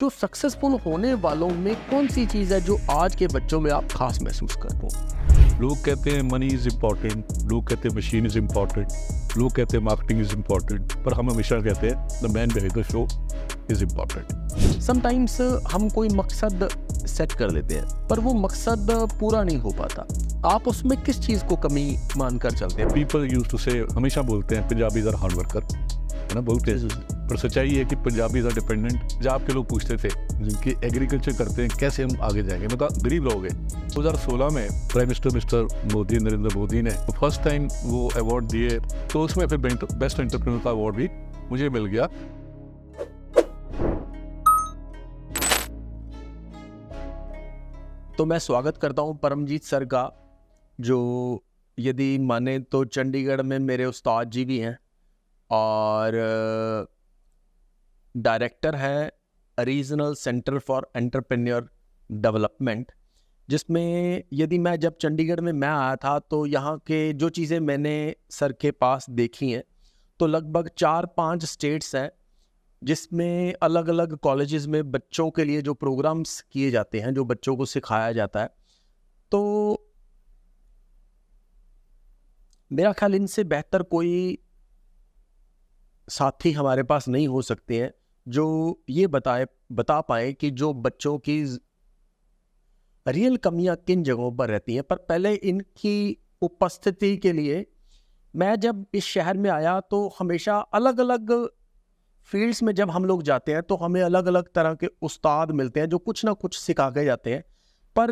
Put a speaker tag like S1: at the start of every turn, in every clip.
S1: जो सक्सेसफुल होने वालों में कौन सी चीज़ है जो आज के बच्चों में आप खास महसूस करते हो?
S2: लोग कहते हैं मनी इज़ इम्पॉर्टेंट, लोग कहते हैं मशीन इज़ इम्पॉर्टेंट, लोग कहते हैं मार्केटिंग इज़ इम्पॉर्टेंट, पर हम हमेशा कहते हैं the man behind the show is important.
S1: Sometimes हम कोई मकसद सेट कर लेते हैं पर वो मकसद पूरा नहीं हो पाता। आप उसमें किस चीज़ को कमी मानकर चलते हैं?
S2: पीपल यूज टू से, हमेशा बोलते हैं पंजाबीज आर हार्ड वर्कर, है ना, बोलते हैं, पर सच्चाई है कि पंजाबीज आर डिपेंडेंट। पंजाब के लोग पूछते थे जिनकी एग्रीकल्चर करते हैं कैसे हम आगे जाएंगे, मैं कहा गरीब लोग हैं। 2016 में prime minister mister Modi, Narendra Modi ने फर्स्ट टाइम वो अवार्ड दिए, तो उसमें फिर बेस्ट एंटरप्रेन्योर का अवार्ड भी मुझे मिल गया।
S1: तो मैं स्वागत करता हूं परमजीत सर का, जो यदि माने तो चंडीगढ़ में मेरे उस्ताद जी भी हैं और डायरेक्टर हैं regional centre for entrepreneur development, जिसमें यदि मैं जब चंडीगढ़ में मैं आया था तो यहाँ के जो चीज़ें मैंने सर के पास देखी हैं तो लगभग 4-5 स्टेट्स हैं जिसमें अलग अलग कॉलेजेस में बच्चों के लिए जो प्रोग्राम्स किए जाते हैं, जो बच्चों को सिखाया जाता है, तो मेरा ख्याल इनसे बेहतर कोई साथी हमारे पास नहीं हो सकते हैं जो ये बता पाए कि जो बच्चों की रियल कमियां किन जगहों पर रहती हैं। पर पहले इनकी उपस्थिति के लिए मैं जब इस शहर में आया तो हमेशा अलग अलग फील्ड्स में जब हम लोग जाते हैं तो हमें अलग अलग तरह के उस्ताद मिलते हैं जो कुछ ना कुछ सिखा के जाते हैं। पर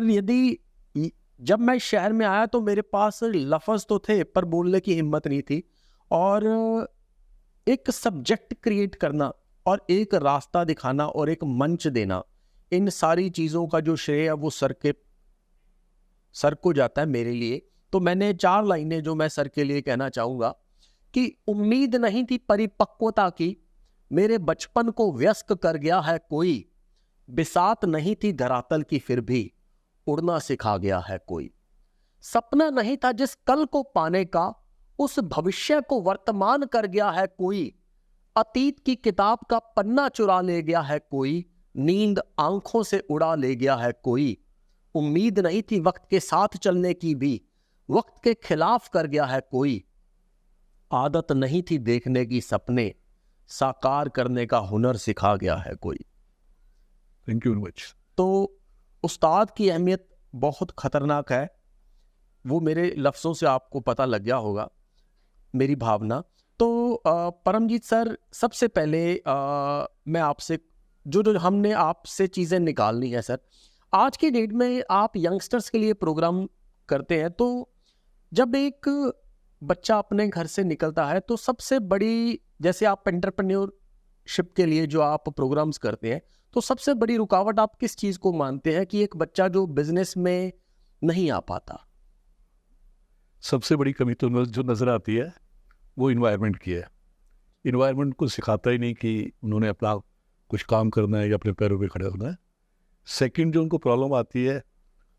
S1: जब मैं शहर में आया तो मेरे पास लफ्ज़ तो थे पर बोलने की हिम्मत नहीं थी, और एक सब्जेक्ट क्रिएट करना और एक रास्ता दिखाना और एक मंच देना, इन सारी चीज़ों का जो श्रेय है वो सर को जाता है मेरे लिए। तो मैंने 4 लाइनें जो मैं सर के लिए कहना चाहूँगा कि उम्मीद नहीं थी परिपक्वता की, मेरे बचपन को व्यस्क कर गया है कोई, बिसात नहीं थी धरातल की फिर भी उड़ना सिखा गया है कोई, सपना नहीं था जिस कल को पाने का उस भविष्य को वर्तमान कर गया है कोई, अतीत की किताब का पन्ना चुरा ले गया है कोई, नींद आंखों से उड़ा ले गया है कोई, उम्मीद नहीं थी वक्त के साथ चलने की भी वक्त के खिलाफ कर गया है कोई, आदत नहीं थी देखने की सपने साकार करने का हुनर सिखा गया है कोई।
S2: Thank you very much.
S1: तो उस्ताद की अहमियत बहुत खतरनाक है, वो मेरे लफ्ज़ों से आपको पता लग गया होगा, मेरी भावना। तो परमजीत सर, सबसे पहले मैं आपसे जो हमने आपसे चीज़ें निकालनी है सर, आज की डेट में आप यंगस्टर्स के लिए प्रोग्राम करते हैं, तो जब एक बच्चा अपने घर से निकलता है तो सबसे बड़ी, जैसे आप एंटरप्रेन्योरशिप के लिए जो आप प्रोग्राम्स करते हैं, तो सबसे बड़ी रुकावट आप किस चीज़ को मानते हैं कि एक बच्चा जो बिजनेस में नहीं आ पाता?
S2: सबसे बड़ी कमी तो जो नज़र आती है वो इन्वायरमेंट की है। इन्वायरमेंट को सिखाता ही नहीं कि उन्होंने अपना कुछ काम करना है या अपने पैरों पे खड़े होना है। सेकंड जो उनको प्रॉब्लम आती है,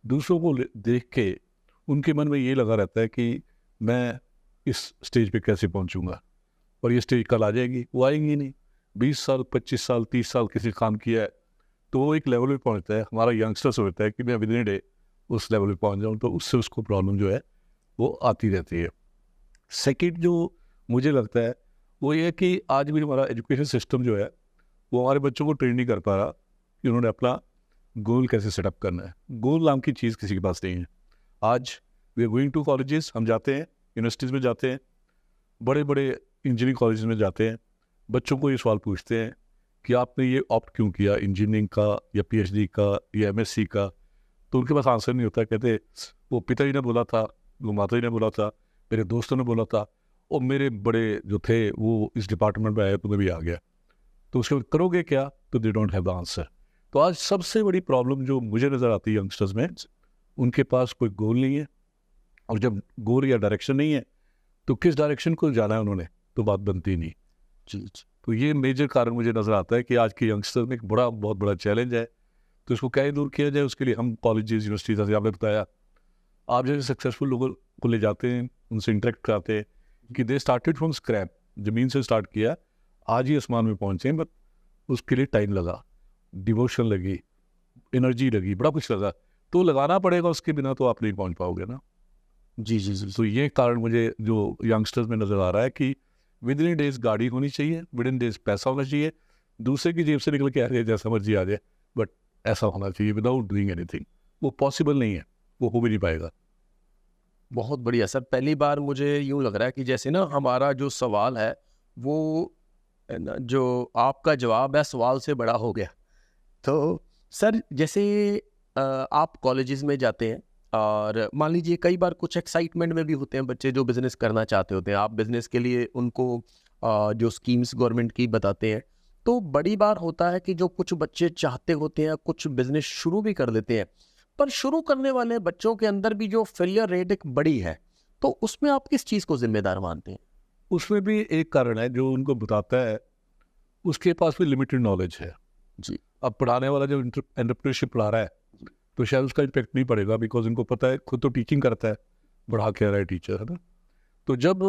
S2: दूसरों को देख के उनके मन में ये लगा रहता है कि मैं इस स्टेज पे कैसे पहुंचूंगा, और ये स्टेज कल आ जाएगी, वो आएंगी नहीं। 20 साल 25 साल 30 साल किसी काम किया है तो वो एक लेवल पे पहुंचता है। हमारा यंगस्टर्स होता है कि मैं विदिन डे उस लेवल पे पहुंच जाऊं, तो उससे उसको प्रॉब्लम जो है वो आती रहती है। सेकंड जो मुझे लगता है वो ये है कि आज भी हमारा एजुकेशन सिस्टम जो है वो हमारे बच्चों को ट्रेन नहीं कर पा रहा कि उन्होंने अपना गोल कैसे सेटअप करना है। गोल नाम की चीज़ किसी के पास नहीं है। आज we are going to colleges, हम जाते हैं, यूनिवर्सिटीज़ में जाते हैं, बड़े बड़े इंजीनियरिंग कॉलेज में जाते हैं, बच्चों को ये सवाल पूछते हैं कि आपने ये ऑप्ट क्यों किया, इंजीनियरिंग का या पीएचडी का या एमएससी का, तो उनके पास आंसर नहीं होता। कहते वो पिताजी ने बोला था, वो माताजी ने बोला था, मेरे दोस्तों ने बोला था, और मेरे बड़े जो थे वो इस डिपार्टमेंट में आए तो मैं भी आ गया, तो उसके बाद करोगे क्या, तो they don't have the answer. तो आज सबसे बड़ी प्रॉब्लम जो मुझे नज़र आती है यंगस्टर्स में, उनके पास कोई गोल नहीं है, और जब गोल या डायरेक्शन नहीं है तो किस डायरेक्शन को जाना है उन्होंने, तो बात बनती नहीं।
S1: जी।
S2: तो ये मेजर कारण मुझे नज़र आता है कि आज के यंगस्टर में एक बहुत बड़ा चैलेंज है। तो इसको कैसे दूर किया जाए, उसके लिए हम कॉलेजेस, यूनिवर्सिटीज़, जैसे आपने बताया, आप जैसे सक्सेसफुल लोगों को ले जाते हैं, उनसे इंटरेक्ट कराते हैं कि दे स्टार्टेड फ्रॉम स्क्रैप, ज़मीन से स्टार्ट किया, आज ही आसमान में पहुँचे, बट उसके लिए टाइम लगा। डिवोशन लगी, एनर्जी लगी, बड़ा कुछ लगा, तो लगाना पड़ेगा, उसके बिना तो आप नहीं पहुंच पाओगे ना।
S1: जी जी जी
S2: तो ये कारण मुझे जो यंगस्टर्स में नज़र आ रहा है कि विद इन डेज गाड़ी होनी चाहिए, विद इन डेज पैसा होना चाहिए, दूसरे की जेब से निकल के आ जाए जैसा मर्जी आ जाए, बट ऐसा होना चाहिए विदाउट डूइंग एनीथिंग। वो पॉसिबल नहीं है, वो हो भी नहीं पाएगा।
S1: बहुत बढ़िया सर। पहली बार मुझे यूं लग रहा है कि जैसे ना हमारा जो सवाल है वो जो आपका जवाब है सवाल से बड़ा हो गया। तो सर जैसे आप कॉलेजेस में जाते हैं और मान लीजिए कई बार कुछ एक्साइटमेंट में भी होते हैं बच्चे जो बिजनेस करना चाहते होते हैं, आप बिजनेस के लिए उनको जो स्कीम्स गवर्नमेंट की बताते हैं। तो बड़ी बार होता है कि जो कुछ बच्चे चाहते होते हैं कुछ बिजनेस शुरू भी कर देते हैं, पर शुरू करने वाले बच्चों के अंदर भी जो फेलियर रेट एक बड़ी है, तो उसमें आप किस चीज़ को जिम्मेदार मानते हैं?
S2: उसमें भी एक कारण है जो उनको बताता है, उसके पास भी लिमिटेड नॉलेज है।
S1: जी
S2: अब पढ़ाने वाला जो एंटरप्रेन्योरशिप पढ़ा रहा है तो शायद उसका इम्पैक्ट नहीं पड़ेगा, बिकॉज उनको पता है, खुद तो टीचिंग करता है, पढ़ा के आ रहा है टीचर, है ना। तो जब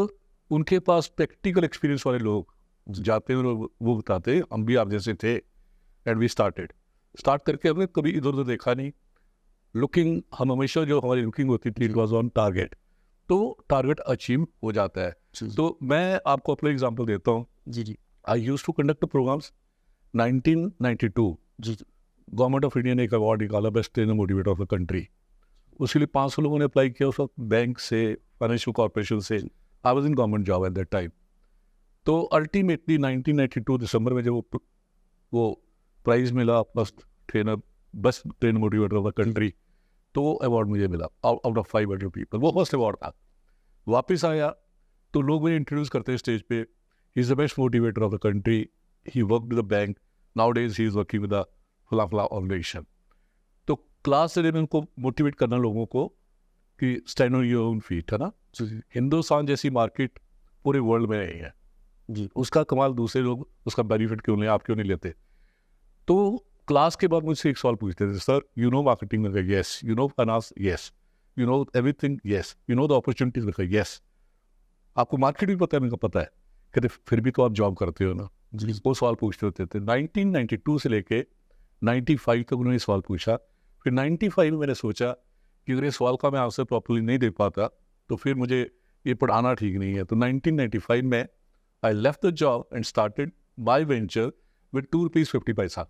S2: उनके पास प्रैक्टिकल एक्सपीरियंस वाले लोग जाते हैं और वो बताते हैं, हम भी आप जैसे थे एंड वी स्टार्ट करके हमने कभी इधर उधर देखा नहीं, लुकिंग, हम हमेशा जो हमारी लुकिंग होती थी इट वाज ऑन टारगेट, तो टारगेट अचीव हो जाता है। तो मैं आपको अपना एग्जांपल देता हूँ।
S1: जी जी
S2: I used to conduct programmes 1992।
S1: जी
S2: गवर्नमेंट ऑफ इंडिया ने एक अवार्ड निकाला best trainer motivator of the country, उसके लिए 500 लोगों ने अप्लाई किया उस वक्त, बैंक से, फाइनेंशियल कॉर्पोरेशन से। I was in government job at that time. तो अल्टीमेटली 1992 दिसंबर में जब वो प्राइज मिला, first trainer, best trainer motivator of the country, तो वो अवार्ड मुझे मिला आउट ऑफ 500 पीपल, वो फर्स्ट अवार्ड था। वापस आया तो लोग मुझे इंट्रोड्यूस करते हैं स्टेज पे, he is the best motivator of the country, he work with the bank, now days he is working with the फला फला ऑर्गेनाइजेशन। तो क्लास से मैं उनको मोटिवेट करना लोगों को कि stand on your own feet, है ना। हिंदुस्तान जैसी मार्केट पूरे वर्ल्ड में नहीं है
S1: जी
S2: उसका कमाल दूसरे लोग उसका बेनिफिट क्यों नहीं, आप क्यों नहीं लेते। तो क्लास के बाद मुझसे एक सवाल पूछते थे, सर यू नो मार्केटिंग? में कहा yes. You know finance? Yes. You know everything? Yes. You know the opportunities? में कहा यस। आपको मार्केट भी पता है? मैंने कहा पता है। कहते फिर भी तो आप जॉब करते हो ना।
S1: जी
S2: वो सवाल पूछते होते थे। 1992 से लेके 95 तक उन्होंने सवाल पूछा। फिर 95 में मैंने सोचा कि अगर ये सवाल का मैं आंसर प्रॉपर्ली नहीं दे पाता तो फिर मुझे ये पढ़ाना ठीक नहीं है। तो 1995 में I left the job and started my venture with ₹2.50।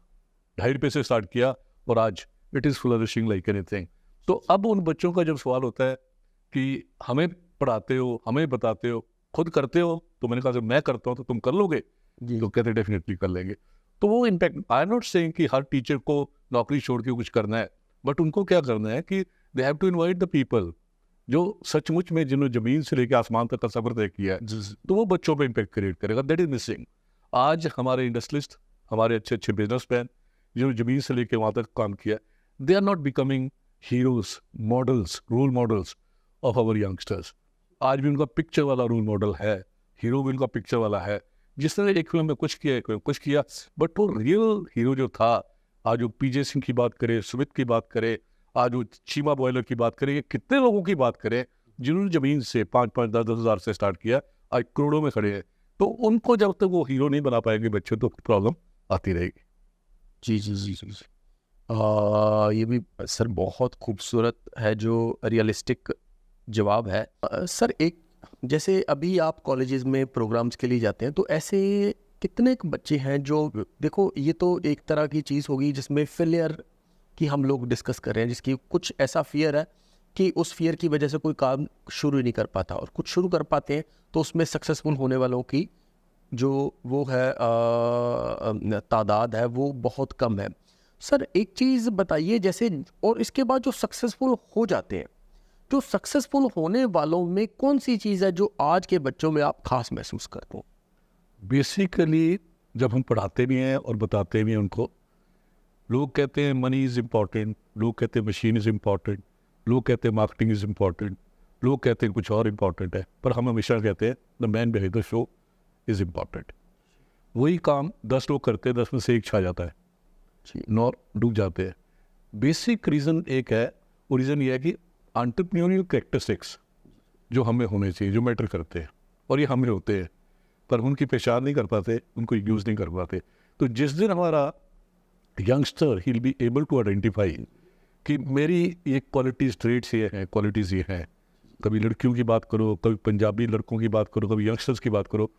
S2: ₹2.5 से स्टार्ट किया और आज it is flourishing like anything. तो अब उन बच्चों का जब सवाल होता है कि हमें पढ़ाते हो, हमें बताते हो, खुद करते हो, तो मैंने कहा जब मैं करता हूँ तो तुम कर लोगे?
S1: जी
S2: तो कहते डेफिनेटली कर लेंगे। तो वो impact, I am not saying कि हर टीचर को नौकरी छोड़ के कुछ करना है, बट उनको क्या करना है कि they have to invite the people जो सचमुच में जिन्होंने जमीन से लेकर आसमान तक का सफर तय किया है,
S1: जी
S2: तो वो बच्चों पे इम्पैक्ट क्रिएट करेगा। That is missing. आज हमारे इंडस्ट्रियलिस्ट, हमारे अच्छे अच्छे बिजनेसमैन जिन्होंने जमीन से लेकर वहाँ तक काम किया, they are not becoming heroes, models, role models of our youngsters. आज भी उनका पिक्चर वाला रोल मॉडल है, हीरो भी उनका पिक्चर वाला है, जिसने एक फिल्म में कुछ किया, एक फिल्म में कुछ किया, बट वो रियल हीरो जो था, आज वो पीजे सिंह की बात करे, सुमित की बात करे, आज वो चीमा बॉयलर की बात करें, कितने लोगों की बात करें जिन्होंने जमीन से 5-5, 10-10 हज़ार से स्टार्ट किया, आज करोड़ों में खड़े हैं। तो उनको जब तक वो हीरो नहीं बना पाएंगे बच्चे, तो प्रॉब्लम आती रहेगी।
S1: जी जी जी जी ये भी सर बहुत खूबसूरत है जो रियलिस्टिक जवाब है। सर एक जैसे अभी आप कॉलेजेस में प्रोग्राम्स के लिए जाते हैं, तो ऐसे कितने बच्चे हैं जो, देखो ये तो एक तरह की चीज़ होगी जिसमें फेलियर की हम लोग डिस्कस कर रहे हैं, जिसकी कुछ ऐसा फियर है कि उस फियर की वजह से कोई काम शुरू ही नहीं कर पाता, और कुछ शुरू कर पाते हैं तो उसमें सक्सेसफुल होने वालों की जो वो है तादाद है वो बहुत कम है। सर एक चीज़ बताइए, जैसे और इसके बाद जो सक्सेसफुल हो जाते हैं, जो सक्सेसफुल होने वालों में कौन सी चीज़ है जो आज के बच्चों में आप खास महसूस करते हो?
S2: बेसिकली जब हम पढ़ाते भी हैं और बताते भी हैं उनको, लोग कहते हैं मनी इज़ इम्पॉर्टेंट, लोग कहते हैं मशीन इज़ इम्पॉर्टेंट, लोग कहते हैं मार्केटिंग इज़ इम्पॉर्टेंट, लोग कहते हैं कुछ और इम्पॉर्टेंट है, पर हम हमेशा कहते हैं the man behind the show is important. वही काम 10 लोग करते हैं, 10 में से एक छा जाता है, 9 डूब जाते हैं। बेसिक रीज़न एक है, वो रीज़न ये है कि एंटरप्रेन्योरियल कैरेक्टरिस्टिक्स जो हमें होने चाहिए, जो मैटर करते हैं, और ये हमें होते हैं, पर उनकी पहचान नहीं कर पाते, उनको यूज़ नहीं कर पाते। तो जिस दिन हमारा youngster he will be able to identify कि मेरी ये क्वालिटीज़ ट्रेड्स ये हैं, क्वालिटीज़ ये हैं। कभी लड़कियों की बात करो, कभी पंजाबी लड़कों की बात करो, कभी यंगस्टर्स की बात करो,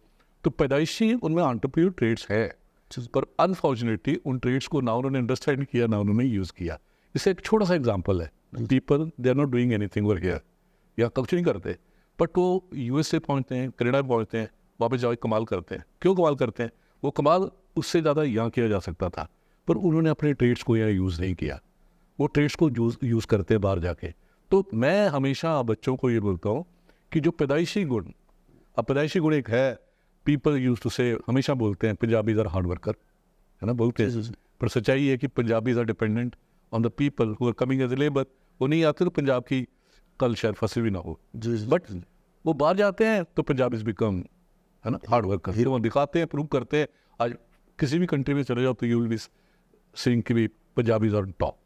S2: तो पैदाइशी उनमें एंटरप्रेन्योर ट्रेड्स है, पर अनफॉर्चुनेटली उन ट्रेड्स को ना उन्होंने अंडरस्टैंड किया, ना उन्होंने यूज़ किया। इससे एक छोटा सा एग्जांपल है, people they are not doing anything over here, या कुछ नहीं करते, बट वो यूएसए पहुँचते हैं, कनाडा पहुँचते हैं, वहाँ पे जाके कमाल करते हैं। क्यों कमाल करते हैं? वो कमाल उससे ज़्यादा यहाँ किया जा सकता था, पर उन्होंने अपने ट्रेड्स को यहाँ यूज़ नहीं किया। वो ट्रेड्स को यूज़ करते हैं बाहर जाके। तो मैं हमेशा बच्चों को ये बोलता हूँ कि जो पैदाइशी गुण, अब पैदाइशी गुण एक है, पीपल यूज टू से, हमेशा बोलते हैं पंजाबीज आर हार्ड वर्कर, है ना, बोलते हैं, पर सच्चाई है कि Punjabis are dependent on the people who are coming as a labour. वो नहीं आते तो पंजाब की कल शायद फसल भी ना हो, बट वो बाहर जाते हैं तो पंजाबीज बिकम, है ना, हार्ड वर्कर। वो दिखाते हैं, प्रूव करते हैं। आज किसी भी कंट्री में चले जाओ तो यू विल बी सीइंग कि भी पंजाबीज आर टॉप।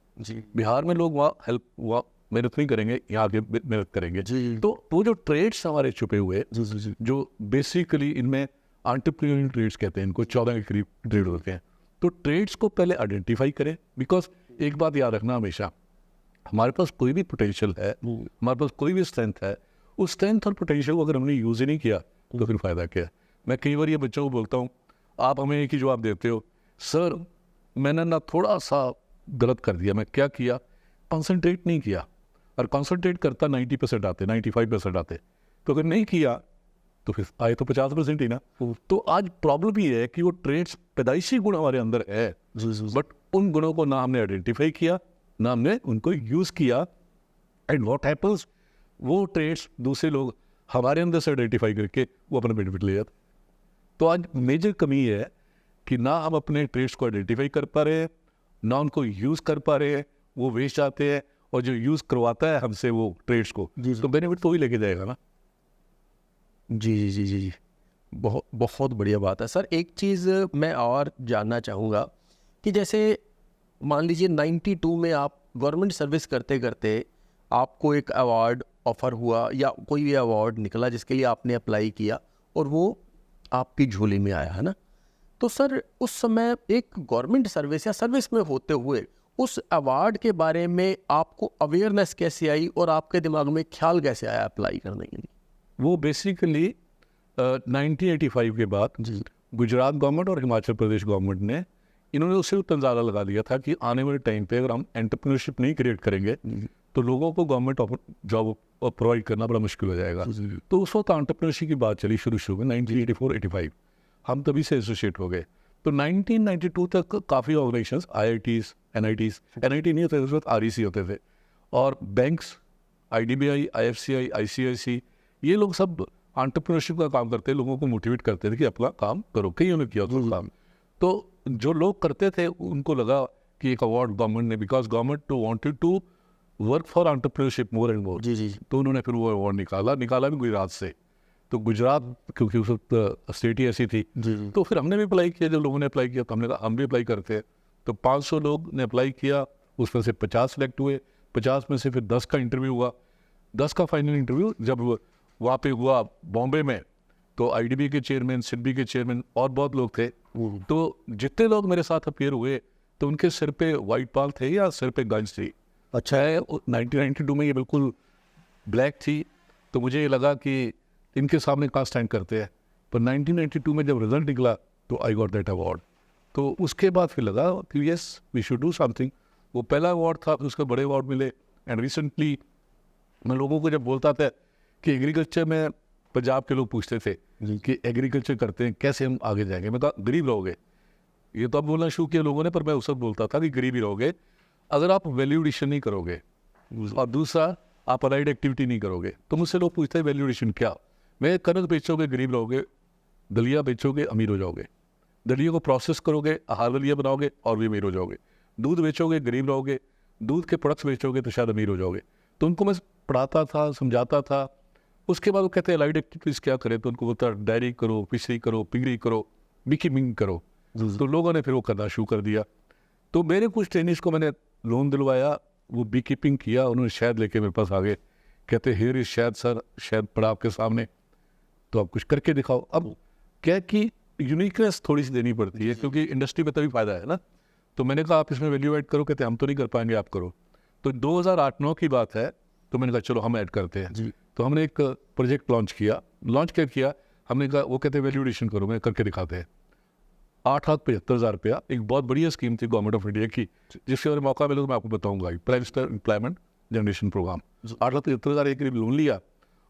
S2: बिहार में लोग वहाँ मेहनत नहीं करेंगे, यहाँ आगे मेहनत करेंगे। तो वो जो ट्रेड्स हमारे छुपे हुए, जो बेसिकली इनमें एंटरप्रेन्योरियल ट्रेड्स कहते हैं, इनको 14 के करीब ट्रेड होते हैं। तो ट्रेड्स को पहले आइडेंटिफाई करें, बिकॉज एक बात याद रखना हमेशा, हमारे पास कोई भी पोटेंशियल है, हमारे पास कोई भी स्ट्रेंथ है, उस स्ट्रेंथ और पोटेंशियल को अगर हमने यूज़ ही नहीं किया तो फिर फ़ायदा क्या है। मैं कई बार ये बच्चों को बोलता हूँ, आप हमें एक ही जवाब देते हो, सर मैंने ना थोड़ा सा गलत कर दिया। मैं क्या किया? कॉन्सेंट्रेट नहीं किया। और कॉन्सेंट्रेट करता 90% आते, 95% आते, तो अगर नहीं किया तो फिर आए तो 50% ही ना। तो आज प्रॉब्लम ये है कि वो ट्रेड्स पैदाइशी गुण हमारे अंदर है, बट उन गुणों को ना हमने आइडेंटिफाई किया, ना हमने उनको यूज़ किया, एंड व्हाट हैपन्स, वो ट्रेड्स दूसरे लोग हमारे अंदर से आइडेंटिफाई करके वो अपना बेनिफिट ले जाते। तो आज मेजर कमी ये है कि ना हम अपने ट्रेड्स को आइडेंटिफाई कर पा रहे हैं, ना उनको यूज़ कर पा रहे हैं, वो वेस्ट आते हैं, और जो यूज़ करवाता है हमसे वो ट्रेड्स को, तो बेनिफिट तो ही लेके जाएगा ना।
S1: जी, बहुत बहुत बढ़िया बात है सर। एक चीज़ मैं और जानना चाहूँगा कि जैसे मान लीजिए 92 में आप गवर्नमेंट सर्विस करते करते आपको एक अवार्ड ऑफर हुआ, या कोई भी अवार्ड निकला जिसके लिए आपने अप्लाई किया और वो आपकी झोली में आया, है ना। तो सर उस समय एक गवर्नमेंट सर्विस या सर्विस में होते हुए उस अवार्ड के बारे में आपको अवेयरनेस कैसे आई और आपके दिमाग में ख्याल कैसे आया अप्लाई करने के लिए?
S2: वो बेसिकली 1985 के बाद गुजरात गवर्नमेंट और हिमाचल प्रदेश गवर्नमेंट ने, इन्होंने उससे अंदाज़ा लगा लिया था कि आने वाले टाइम पे अगर हम एंटरप्रेन्योरशिप नहीं क्रिएट करेंगे तो लोगों को गवर्नमेंट जॉब प्रोवाइड करना बड़ा मुश्किल हो जाएगा। तो उस वक्त एंटरप्रेन्योरशिप की बात चली शुरू में 1984-85, हम तभी से एसोसिएट हो गए। तो 1992 तक काफ़ी ऑर्गेनाइजेशंस, IITs, NITs, NIT नहीं होते थे उस वक्त, REC होते थे, और बैंक्स, IDBI, IFCI, ICICI, ये लोग सब एंटरप्रेन्योरशिप का काम करते, लोगों को मोटिवेट करते थे कि अपना काम करो। कईयों ने किया उसका काम। तो जो लोग करते थे उनको लगा कि एक अवार्ड गवर्नमेंट ने, because government wanted to work for entrepreneurship more and more, तो उन्होंने फिर वो अवार्ड निकाला भी गुजरात से। तो गुजरात क्योंकि उस वक्त स्टेट ही ऐसी थी, तो फिर हमने भी अप्लाई किया। जब लोगों ने अप्लाई किया तो हमने कहा हम भी अप्लाई करते हैं। तो 500 लोग ने अप्लाई किया, उसमें से 50 सेलेक्ट हुए, 50 में से फिर 10 का इंटरव्यू हुआ। 10 का फाइनल इंटरव्यू जब वहाँ पे हुआ बॉम्बे में, तो IDB के चेयरमैन, SIDBI के चेयरमैन और बहुत लोग थे। तो जितने लोग मेरे साथ अपीयर हुए तो उनके सिर पे वाइट पाल थे या सिर पे गंज थी। अच्छा है 1992 में ये बिल्कुल ब्लैक थी, तो मुझे ये लगा कि इनके सामने कहाँ स्टैंड करते हैं। पर 1992 में जब रिजल्ट निकला तो आई गॉट दैट अवार्ड। तो उसके बाद फिर लगा कि yes we should do something. वो पहला अवार्ड था, फिर उसके बड़े अवार्ड मिले। एंड रिसेंटली मैं लोगों को जब बोलता था कि एग्रीकल्चर में, पंजाब के लोग पूछते थे कि एग्रीकल्चर करते हैं कैसे हम आगे जाएंगे, मैं कहा गरीब रहोगे। ये तो अब बोलना शुरू किया लोगों ने, पर मैं उस वक्त बोलता था कि गरीब ही रहोगे अगर आप वैल्यू एडिशन नहीं करोगे, और दूसरा आप अलाइड एक्टिविटी नहीं करोगे। तो मुझसे लोग पूछते हैं वैल्यू एडिशन क्या? मैं कनक बेचोगे गरीब रहोगे, दलिया बेचोगे अमीर हो जाओगे, दलिया को प्रोसेस करोगे आहार दलिया बनाओगे और भी अमीर हो जाओगे, दूध बेचोगे गरीब रहोगे, दूध के प्रोडक्ट्स बेचोगे तो शायद अमीर हो जाओगे। तो उनको मैं पढ़ाता था, समझाता था। उसके बाद वो कहते हैं अलाइड एक्टिविटीज़ क्या करें, तो उनको बोलता डायरी करो, फिशरी करो, पिगरी करो, बीकीपिंग करो। तो लोगों ने फिर वो करना शुरू कर दिया। तो मेरे कुछ ट्रेनिंग्स को मैंने लोन दिलवाया, वो बीकीपिंग किया, उन्होंने शहद लेके मेरे पास आ गए, कहते हेयर इज शहद सर, शहद पड़ा आपके सामने, तो आप कुछ करके दिखाओ। अब क्या कि यूनिकनेस थोड़ी सी देनी पड़ती है, क्योंकि इंडस्ट्री में तभी फायदा है ना। तो मैंने कहा आप इसमें वैल्यू ऐड करो, कहते हम तो नहीं कर पाएंगे, आप करो। तो 2008-9 की बात है, तो मैंने कहा चलो हम ऐड करते हैं
S1: जी।
S2: तो हमने एक प्रोजेक्ट लॉन्च क्या किया, हमने कहा वो कहते हैं वैल्यू एडिशन करो, मैं करके दिखाते हैं। 8,75,000 रुपया, एक बहुत बढ़िया स्कीम थी गवर्नमेंट ऑफ इंडिया की, जिसके बारे में मौका मिले तो मैं आपको बताऊंगा। Prime minister employment generation programme, 8,75,000 एक लोन लिया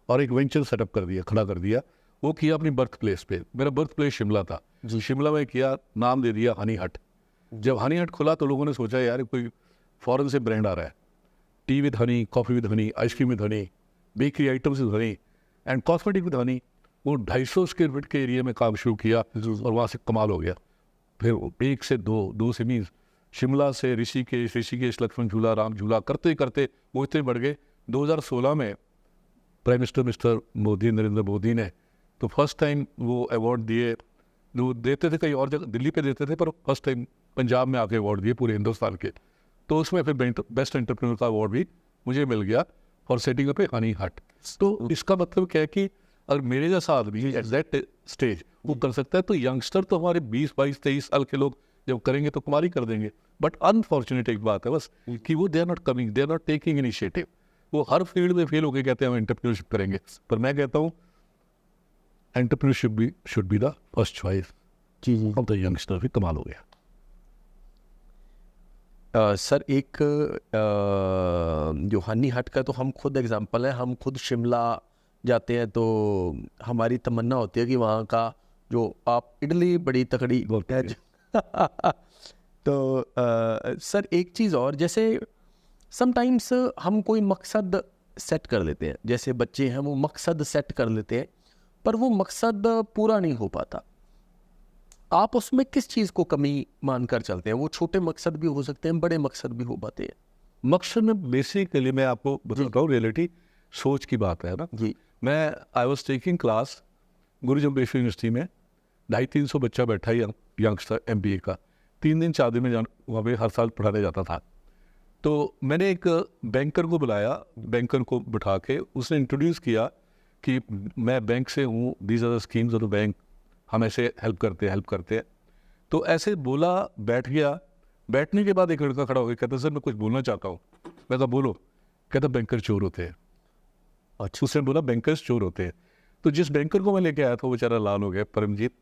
S2: और एक वेंचर सेटअप कर दिया, खड़ा कर दिया। वो किया अपनी बर्थ प्लेस पे, मेरा बर्थ प्लेस शिमला था, शिमला में किया, नाम दे दिया हनी हट। जब हनी हट खुला तो लोगों ने सोचा यार कोई फॉरेन से ब्रांड आ रहा है, T with Honey, coffee with Honey, ice cream with Honey, bakery items with honey and cosmetic with Honey. वो 250 स्क्वायर फीट के एरिया में काम शुरू किया और वहाँ से कमाल हो गया। फिर 1 से 2 से मीन्स शिमला से ऋषिकेश लक्ष्मण झूला, राम झूला करते करते वो इतने बढ़ गए। 2016 में prime minister mister Modi, Narendra Modi ने तो फर्स्ट टाइम वो अवार्ड दिए। वो देते थे कहीं और जगह, दिल्ली पे देते थे, पर फर्स्ट टाइम पंजाब में आके अवार्ड दिए पूरे हिंदुस्तान के। तो उसमें फिर बेस्ट एंटरप्रेन्योर का अवार्ड भी मुझे मिल गया फॉर सेटिंग अप ए हनी हट। तो इसका मतलब क्या है कि अगर मेरे जैसा आदमी एट दैट स्टेज वो कर सकता है, तो यंगस्टर तो हमारे 20, 22, 23 साल के लोग जब करेंगे तो कमाल ही कर देंगे। बट अनफॉर्चुनेट एक बात है बस कि वो they are not coming, they are not taking initiative. वो हर फील्ड में फेल होकर कहते हैं हम एंटरप्रेन्योरशिप करेंगे, पर मैं कहता हूँ entrepreneurship should be the first choice
S1: जी
S2: ऑफ द यंगस्टर। भी कमाल हो गया।
S1: सर एक जो हनी हट का तो हम खुद एग्जांपल है, हम खुद शिमला जाते हैं तो हमारी तमन्ना होती है कि वहाँ का जो आप इडली बड़ी तकड़ी बोलते हैं तो सर एक चीज़ और, जैसे समटाइम्स हम कोई मकसद सेट कर लेते हैं, जैसे बच्चे हैं वो मकसद सेट कर लेते हैं पर वो मकसद पूरा नहीं हो पाता। आप उसमें किस चीज़ को कमी मानकर चलते हैं? वो छोटे मकसद भी हो सकते हैं, बड़े मकसद भी हो पाते हैं।
S2: मकसद में बेसिकली मैं आपको बताता हूँ, रियलिटी सोच की बात है ना
S1: जी।
S2: मैं I was taking class Guru Jambheshwar university में, 250-300 बच्चा बैठा है यंगस्टर MBA का, 3 दिन 4 दिन में वहाँ पे हर साल पढ़ाने जाता था। तो मैंने एक बैंकर को बुलाया, बैंकर को बिठा के उसने इंट्रोड्यूस किया कि मैं बैंक से हूँ, these are the schemes of the bank, हम ऐसे हेल्प करते हैं। तो ऐसे बोला, बैठ गया। बैठने के बाद एक लड़का खड़ा हो गया, कहता सर मैं कुछ बोलना चाहता हूँ। मैं कहा बोलो। कहता बैंकर चोर होते हैं। अच्छा। उसने बोला बैंकर्स चोर होते हैं। तो जिस बैंकर को मैं लेके आया था वो बेचारा लाल हो गया, परमजीत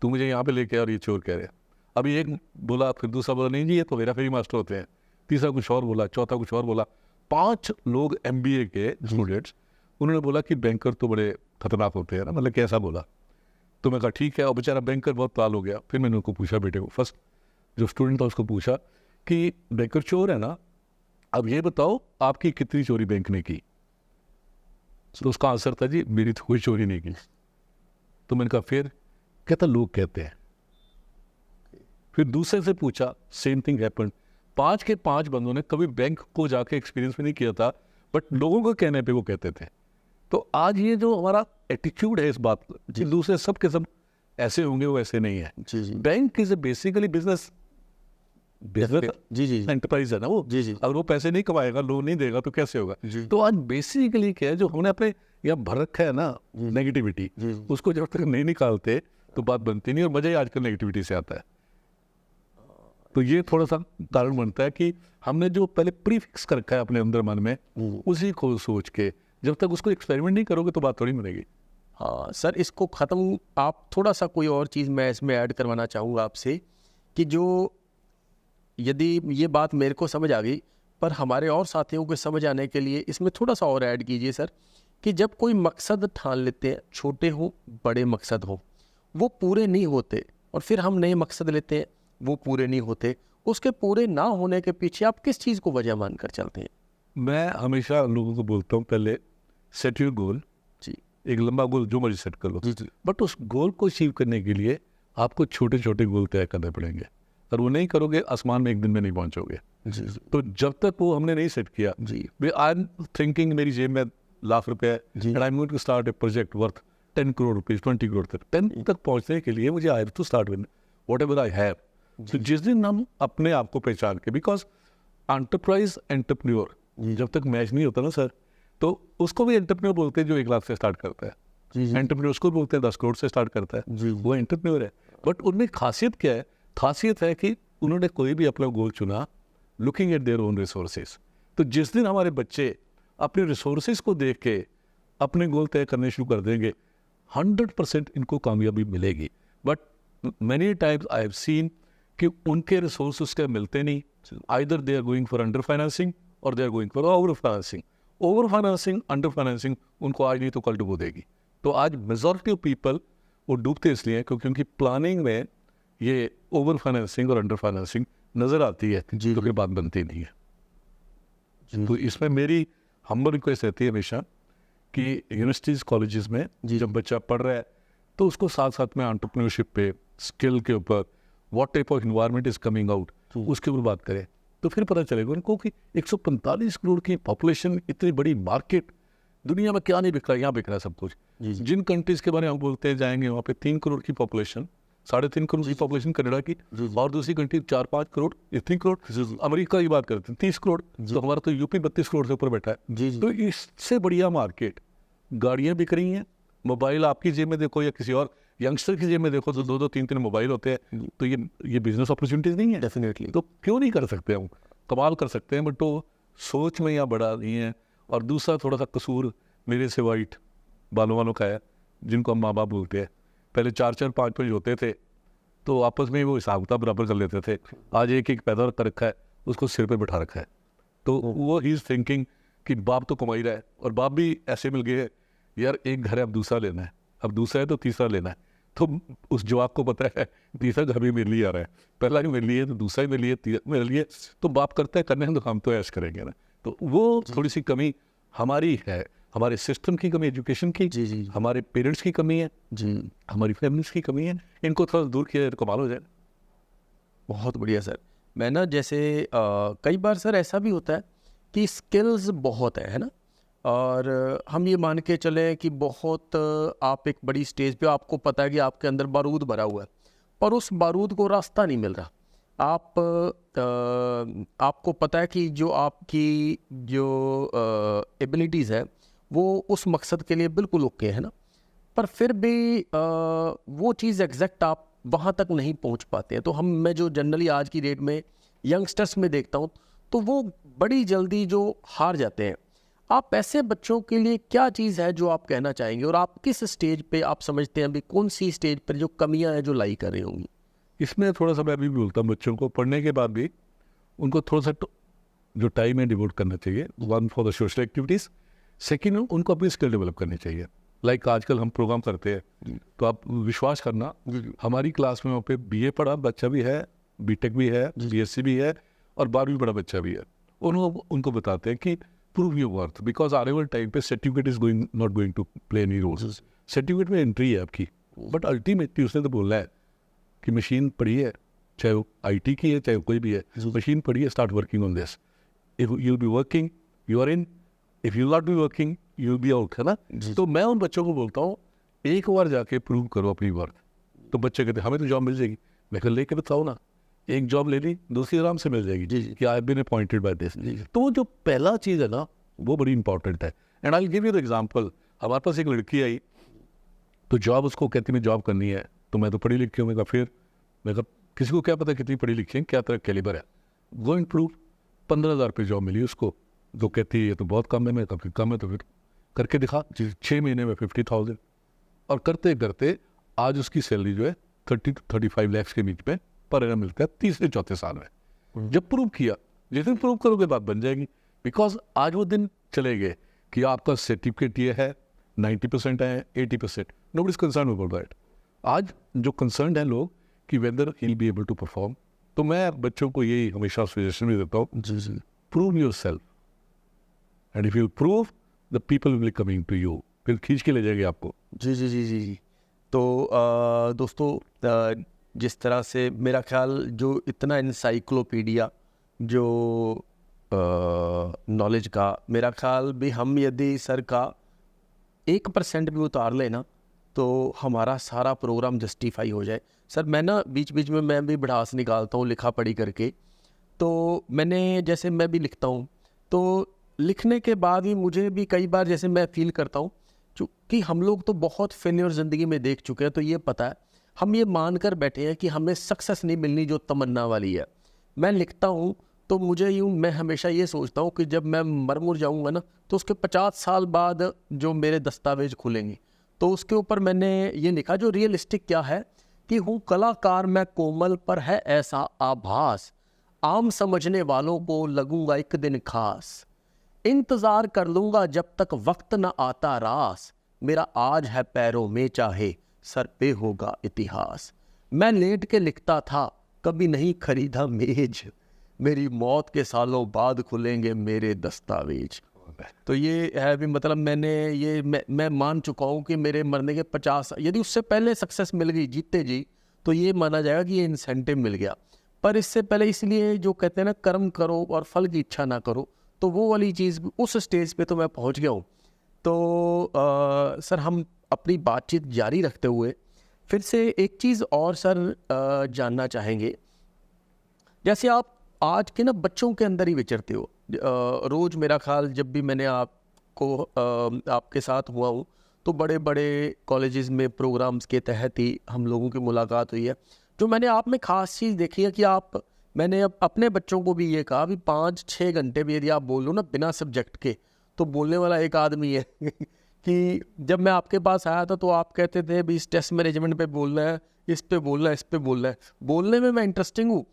S2: तू मुझे यहाँ पे लेके आया और ये चोर कह रहे हैं। अभी एक बोला, फिर दूसरा बोला नहीं जी ये तो हेरा फेरी मास्टर होते हैं, तीसरा कुछ और बोला, चौथा कुछ और बोला। 5 लोग MBA के स्टूडेंट्स, उन्होंने बोला कि बैंकर तो बड़े खतरनाक होते हैं ना, मतलब कैसा बोला। तो मैं कहा ठीक है, और बेचारा बैंकर बहुत लाल हो गया। फिर मैंने उनको पूछा, बेटे को फर्स्ट जो स्टूडेंट था उसको पूछा कि बैंकर चोर है ना, अब ये बताओ आपकी कितनी चोरी बैंक ने की। तो उसका आंसर था जी मेरी तो कोई चोरी नहीं की। तो मैंने कहा फिर, कहता लोग कहते हैं। फिर दूसरे से पूछा, सेम थिंग हैपेंड। 5 के 5 बंदों ने कभी बैंक को जाके एक्सपीरियंस भी नहीं किया था, बट लोगों के कहने पे वो कहते थे। तो आज ये जो हमारा एटीट्यूड है इस बात कि दूसरे सब के सब ऐसे होंगे, वो ऐसे नहीं है। बैंक इज बेसिकली बिजनेस
S1: जी
S2: एंटरप्राइज है ना वो।
S1: जी।
S2: अगर वो पैसे नहीं कमाएगा, लोन नहीं देगा तो कैसे होगा। तो आज बेसिकली क्या है, जो हमने अपने यहाँ भर रखा है ना नेगेटिविटी, उसको जब तक नहीं निकालते तो बात बनती नहीं, और मजा ही आजकल नेगेटिविटी से आता है। तो ये थोड़ा सा कारण बनता है कि हमने जो पहले प्रीफिक्स कर रखा है अपने अंदर मन में, उसी को सोच के जब तक उसको एक्सपेरिमेंट नहीं करोगे तो बात थोड़ी बनेगी।
S1: हाँ सर, इसको ख़त्म आप थोड़ा सा कोई और चीज़ मैं इसमें ऐड करवाना चाहूँगा आपसे कि जो यदि ये बात मेरे को समझ आ गई, पर हमारे और साथियों को समझ आने के लिए इसमें थोड़ा सा और ऐड कीजिए सर, कि जब कोई मकसद ठान लेते हैं, छोटे हों बड़े मकसद हों, वो पूरे नहीं होते, और फिर हम नए मकसद लेते हैं, वो पूरे नहीं होते। उसके पूरे ना होने के पीछे आप किस चीज़ को वजह मानकर चलते हैं?
S2: मैं हमेशा लोगों को बोलता हूँ, पहले सेट योर गोल।
S1: जी।
S2: एक लंबा गोल जो मर्जी सेट कर लो,
S1: जी।
S2: बट उस गोल को अचीव करने के लिए आपको छोटे छोटे गोल तय करने पड़ेंगे, और वो नहीं करोगे आसमान में एक दिन में नहीं पहुंचोगे।
S1: जी।
S2: तो जब तक वो हमने नहीं सेट किया,
S1: जी।
S2: आई एम थिंकिंग मेरी जेब में लाख रुपए है, and I am going to start a project worth 10 crore rupees, 20 crore तक। 10 तक पहुंचने के लिए मुझे I have to start with whatever I have. तो जिस दिन हम अपने आप को पहचान के, बिकॉज एंटरप्राइज एंटरप्रेन्योर जब तक मैच नहीं होता ना सर, तो उसको भी एंटरप्रेन्योर बोलते हैं जो 1 लाख से स्टार्ट करता है। एंटरप्रेन्योर उसको बोलते हैं 10 करोड़ से स्टार्ट करता है, वो एंटरप्रेन्योर है। बट उनमें खासियत क्या है? खासियत है कि उन्होंने कोई भी अपना गोल चुना looking at their own resources. तो जिस दिन हमारे बच्चे अपने रिसोर्सेज को देख के अपने गोल तय करने शुरू कर देंगे, 100% इनको कामयाबी मिलेगी। But many times I have seen कि उनके रिसोर्स उसके मिलते नहीं, either they are going for under financing और they are going for over financing. Over financing, under financing उनको आज नहीं तो कल डुबो देगी। तो आज मेजॉरिटी ऑफ पीपल वो डूबते इसलिए हैं क्योंकि उनकी प्लानिंग में ये ओवर फाइनेंसिंग और अंडर फाइनेंसिंग नज़र आती है,
S1: जी,
S2: तो फिर बात बनती नहीं है। तो इसमें मेरी हम्बल रिक्वेस्ट रहती है हमेशा कि यूनिवर्सिटीज़ कॉलेजेस में जब बच्चा पढ़ रहा है तो उसको साथ साथ में एंटरप्रेन्योरशिप पे, स्किल के ऊपर, what type of environment is coming out, उसके ऊपर बात करें तो फिर पता चलेगा उनको कि 145 करोड़ की पॉपुलेशन, इतनी बड़ी मार्केट, दुनिया में क्या नहीं बिक रहा, यहाँ बिक रहा है सब कुछ। जिन कंट्रीज़ के बारे में हम बोलते हैं जाएंगे वहाँ पे 3 करोड़ की पॉपुलेशन, 3.5 करोड़ की पॉपुलेशन कनाडा की, और दूसरी कंट्री 4-5 करोड़, 3 करोड़। अमेरिका की बात करते हैं 30 करोड़, तो हमारा तो यूपी 32 करोड़ से ऊपर बैठा है। तो इससे बढ़िया मार्केट, गाड़ियाँ बिक रही हैं, मोबाइल आपकी जेब में देखो या किसी और यंगस्टर की जेब में देखो तो 2-2 3-3 मोबाइल होते हैं। तो ये बिजनेस अपॉर्चुनिटीज नहीं है?
S1: डेफिनेटली।
S2: तो क्यों नहीं कर सकते हम? कमाल कर सकते हैं, बट तो सोच में यहाँ बड़ा नहीं है। और दूसरा थोड़ा सा कसूर मेरे से वाइट बालों वालों का है, जिनको हम माँ बाप बोलते हैं। पहले 4-4 5-5 होते थे तो आपस में वो हिसाब किताब बराबर कर लेते थे। आज एक एक पैदा कर रखा है, उसको सिर पे बिठा रखा है। तो वो ही इज थिंकिंग कि बाप तो कमा ही रहा है, और बाप भी ऐसे मिल गए यार, एक घर है अब दूसरा लेना है, अब दूसरा है तो तीसरा लेना है। तो उस जवाब को पता है तीसरा घर भी मेरे लिए आ रहा है, पहला भी मेरे लिए, तो दूसरा भी मेरे लिए, तीसरा मेरे लिए। तो बाप करते हैं करने हैं तो हम तो ऐश करेंगे ना। तो वो थोड़ी सी कमी हमारी है, हमारे सिस्टम की कमी, एजुकेशन की, हमारे पेरेंट्स की कमी है, हमारी फैमिलीज की कमी है। इनको थोड़ा दूर किया तो कमाल हो जाए।
S1: बहुत बढ़िया सर। मैं ना जैसे कई बार सर ऐसा भी होता है कि स्किल्स बहुत है ना, और हम ये मान के चलें कि बहुत आप एक बड़ी स्टेज पे, आपको पता है कि आपके अंदर बारूद भरा हुआ है, पर उस बारूद को रास्ता नहीं मिल रहा। आपको पता है कि जो आपकी जो एबिलिटीज़ है वो उस मकसद के लिए बिल्कुल ओके है ना, पर फिर भी वो चीज़ एग्जैक्ट आप वहाँ तक नहीं पहुँच पाते हैं। तो मैं जो जनरली आज की डेट में यंगस्टर्स में देखता हूँ तो वो बड़ी जल्दी जो हार जाते हैं। आप ऐसे बच्चों के लिए क्या चीज़ है जो आप कहना चाहेंगे, और आप किस स्टेज पे आप समझते हैं अभी, कौन सी स्टेज पर जो कमियां हैं जो लाई कर रही होंगी?
S2: इसमें थोड़ा सा मैं अभी भी बोलता हूँ, बच्चों को पढ़ने के बाद भी उनको थोड़ा सा जो टाइम है डिवोट करना चाहिए, one for the social activities, second उनको अपनी स्किल डेवलप करनी चाहिए। लाइक आजकल हम प्रोग्राम करते हैं तो आप विश्वास करना, हमारी क्लास में वहाँ पे BA पढ़ा बच्चा भी है, BTech भी है, BSc भी है, और 12वीं पढ़ा बच्चा भी है। उनको बताते हैं कि प्रूव योर वर्थ, बिकॉज आने वाले टाइम पे certificate is not going to play any roles. Certificate में एंट्री है आपकी, बट अल्टीमेटली उसने तो बोलना है कि मशीन पड़ी है, चाहे वो IT की है चाहे कोई भी है, मशीन पड़ी है, start working on this. If you will be working you are in, if you not be working you will be out, है ना। तो मैं उन बच्चों को बोलता हूँ एक बार जाके प्रूव करो अपनी वर्थ। तो बच्चे कहते हैं हमें तो जॉब मिल जाएगी। मैं कह लेके बताओ ना, एक जॉब ले ली, दूसरी आराम से मिल जाएगी कि I have been appointed by this. तो वो जो पहला चीज़ है ना वो बड़ी इंपॉर्टेंट है। And I will give you the example. हमारे पास एक लड़की आई तो जॉब उसको कहती मैं जॉब करनी है, तो मैं तो पढ़ी लिखी हूँ। मैं कहा किसी को क्या पता कितनी पढ़ी लिखी है, क्या तरह कैलिबर है, गो एंड प्रूव। 15,000 रुपये जॉब मिली उसको। तो कहती है ये तो बहुत कम है। मैं कहा कम है तो फिर करके दिखा। 6 महीने में 50,000, और करते करते आज उसकी सैलरी जो है 30 to 35 लाख के बीच में पर एनम मिलता है 30 से 34 साल में। जब प्रूव किया, जिस दिन प्रूव करोगे बात बन जाएगी। बिकॉज आज वो दिन चले गए कि आपका सर्टिफिकेट ये है, 90% है, 80%, nobody is concern about that. आज जो कंसर्न है लोग कि whether he will be able to perform. तो मैं बच्चों को यही हमेशा सजेशन भी देता हूँ, prove yourself, and if you prove the people will coming to you, फिर खींच के ले जाएंगे आपको।
S1: जी। तो दोस्तों, जिस तरह से मेरा ख्याल जो इतना इंसाइक्लोपीडिया जो नॉलेज का, मेरा ख्याल भी हम यदि सर का 1% भी उतार लेना तो हमारा सारा प्रोग्राम जस्टिफाई हो जाए। सर मैं ना बीच बीच में मैं भी भड़ास निकालता हूँ लिखा पढ़ी करके। तो मैंने जैसे मैं भी लिखता हूँ, तो लिखने के बाद भी मुझे भी कई बार जैसे मैं फील करता हूँ, चूँकि हम लोग तो बहुत फेलियर ज़िंदगी में देख चुके हैं, तो ये पता है हम ये मान कर बैठे हैं कि हमें सक्सेस नहीं मिलनी जो तमन्ना वाली है। मैं लिखता हूँ तो मुझे यूँ, मैं हमेशा ये सोचता हूँ कि जब मैं मर मुर जाऊँगा ना, तो उसके 50 साल बाद जो मेरे दस्तावेज खुलेंगे, तो उसके ऊपर मैंने ये लिखा जो रियलिस्टिक क्या है कि हूँ कलाकार मैं कोमल पर है ऐसा आभास, आम समझने वालों को लगूंगा एक दिन खास, इंतज़ार कर लूँगा जब तक वक्त न आता रास, मेरा आज है पैरों में चाहे सर पे होगा इतिहास, मैं लेट के लिखता था कभी नहीं खरीदा मेज, मेरी मौत के सालों बाद खुलेंगे मेरे दस्तावेज। तो ये है भी, मतलब मैंने ये मैं मान चुका हूँ कि मेरे मरने के 50, यदि उससे पहले सक्सेस मिल गई जीते जी, तो ये माना जाएगा कि ये इंसेंटिव मिल गया। पर इससे पहले, इसलिए जो कहते हैं ना कर्म करो और फल की इच्छा ना करो, तो वो वाली चीज़ उस स्टेज पे तो मैं पहुँच गया हूँ। तो सर हम अपनी बातचीत जारी रखते हुए फिर से एक चीज़ और सर जानना चाहेंगे। जैसे आप आज के ना बच्चों के अंदर ही विचरते हो, रोज़ मेरा ख्याल जब भी मैंने आपको आपके साथ हुआ हूँ, तो बड़े बड़े कॉलेजेस में प्रोग्राम्स के तहत ही हम लोगों की मुलाकात हुई है। जो मैंने आप में ख़ास चीज़ देखी है कि मैंने अब अपने बच्चों को भी ये कहा भी 5-6 घंटे भी यदि आप बोल लो ना बिना सब्जेक्ट के, तो बोलने वाला एक आदमी है कि जब मैं आपके पास आया था तो आप कहते थे भी स्ट्रेस मैनेजमेंट पे बोलना है, इस पे बोलना है, इस पे बोलना है। बोलने में मैं इंटरेस्टिंग हूँ,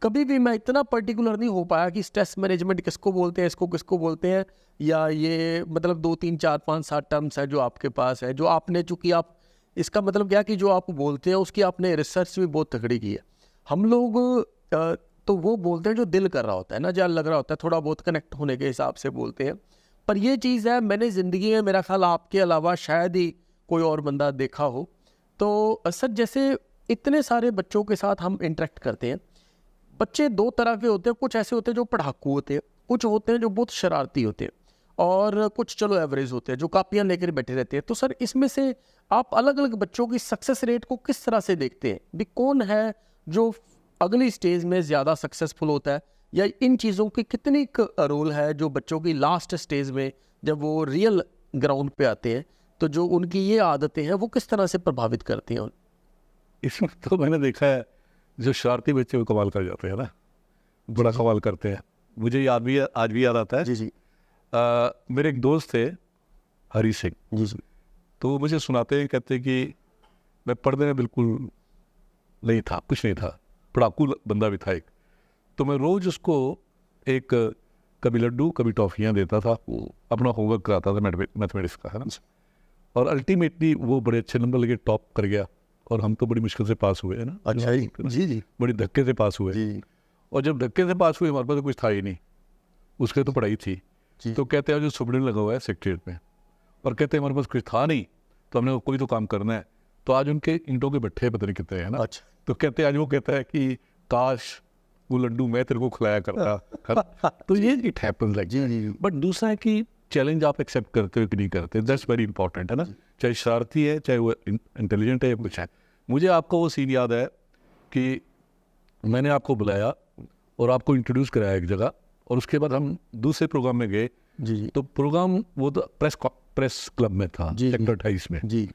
S1: कभी भी मैं इतना पर्टिकुलर नहीं हो पाया कि स्ट्रेस मैनेजमेंट किसको बोलते हैं, इसको किसको बोलते हैं, या ये मतलब 2 3 4 5 7 टर्म्स है जो आपके पास है, जो आपने, चूँकि आप, इसका मतलब क्या कि जो आप बोलते हैं उसकी आपने रिसर्च भी बहुत तगड़ी की है। हम लोग तो वो बोलते हैं जो दिल कर रहा होता है ना, जहाँ लग रहा होता है, थोड़ा बहुत कनेक्ट होने के हिसाब से बोलते हैं। पर ये चीज़ है, मैंने ज़िंदगी में मेरा ख्याल आपके अलावा शायद ही कोई और बंदा देखा हो। तो सर जैसे इतने सारे बच्चों के साथ हम इंटरेक्ट करते हैं, बच्चे 2 तरह के होते हैं, कुछ ऐसे होते हैं जो पढ़ाकू होते हैं, कुछ होते हैं जो बहुत शरारती होते हैं, और कुछ चलो एवरेज होते हैं जो कापियाँ लेकर बैठे रहते हैं। तो सर इसमें से आप अलग अलग बच्चों की सक्सेस रेट को किस तरह से देखते हैं भी, कौन है जो अगली स्टेज में ज़्यादा सक्सेसफुल होता है, या इन चीज़ों की कितनी रोल है जो बच्चों की लास्ट स्टेज में जब वो रियल ग्राउंड पे आते हैं, तो जो उनकी ये आदतें हैं वो किस तरह से प्रभावित करती हैं?
S2: इसमें तो मैंने देखा है जो शरारती बच्चे वो कमाल कर जाते हैं ना, बड़ा कमाल करते हैं। मुझे याद भी आज भी याद आता है।
S1: जी जी
S2: मेरे एक दोस्त थे हरी सिंह,
S1: जी जी
S2: तो वो मुझे सुनाते हैं, कहते कि मैं पढ़ने में बिल्कुल नहीं था, कुछ नहीं था, पढ़ाकू बंदा भी था एक। तो मैं रोज़ उसको एक कभी लड्डू कभी टॉफ़ियाँ देता था, अपना होमवर्क कराता था मैथमेटिक्स का, है ना। और अल्टीमेटली वो बड़े अच्छे नंबर लेके टॉप कर गया, और हम तो बड़ी मुश्किल से पास हुए, है ना।
S1: अच्छा जी जी
S2: बड़ी धक्के से पास हुए।
S1: जी
S2: और जब धक्के से पास हुए, हमारे पास तो कुछ था ही नहीं, उसके तो पढ़ाई थी।
S1: जी।
S2: तो कहते हैं जो सुबह लगा हुआ है सेक्रेटरीट में, और कहते हैं हमारे पास कुछ था नहीं, तो हमने कोई तो काम करना है। तो आज उनके ईंटों के भट्ठे पता नहीं कितने हैं ना।
S1: अच्छा।
S2: तो कहते हैं आज वो कहता है कि काश वो लड्डू मैं तेरे को खिलाया करता। तो ये इट हैपेंस लाइक।
S1: जी जी
S2: बट दूसरा है कि चैलेंज आप एक्सेप्ट करते हो कि नहीं करते, दैट्स वेरी इंपॉर्टेंट, है ना। चाहे शरारती है, चाहे वो इंटेलिजेंट है, या कुछ है। मुझे आपका वो सीन याद है कि मैंने आपको बुलाया और आपको इंट्रोड्यूस कराया एक जगह, और उसके बाद हम दूसरे प्रोग्राम में गए।
S1: जी जी
S2: तो प्रोग्राम वो तो प्रेस क्लब में था,
S1: जी,
S2: सेक्टर 28 में।
S1: जी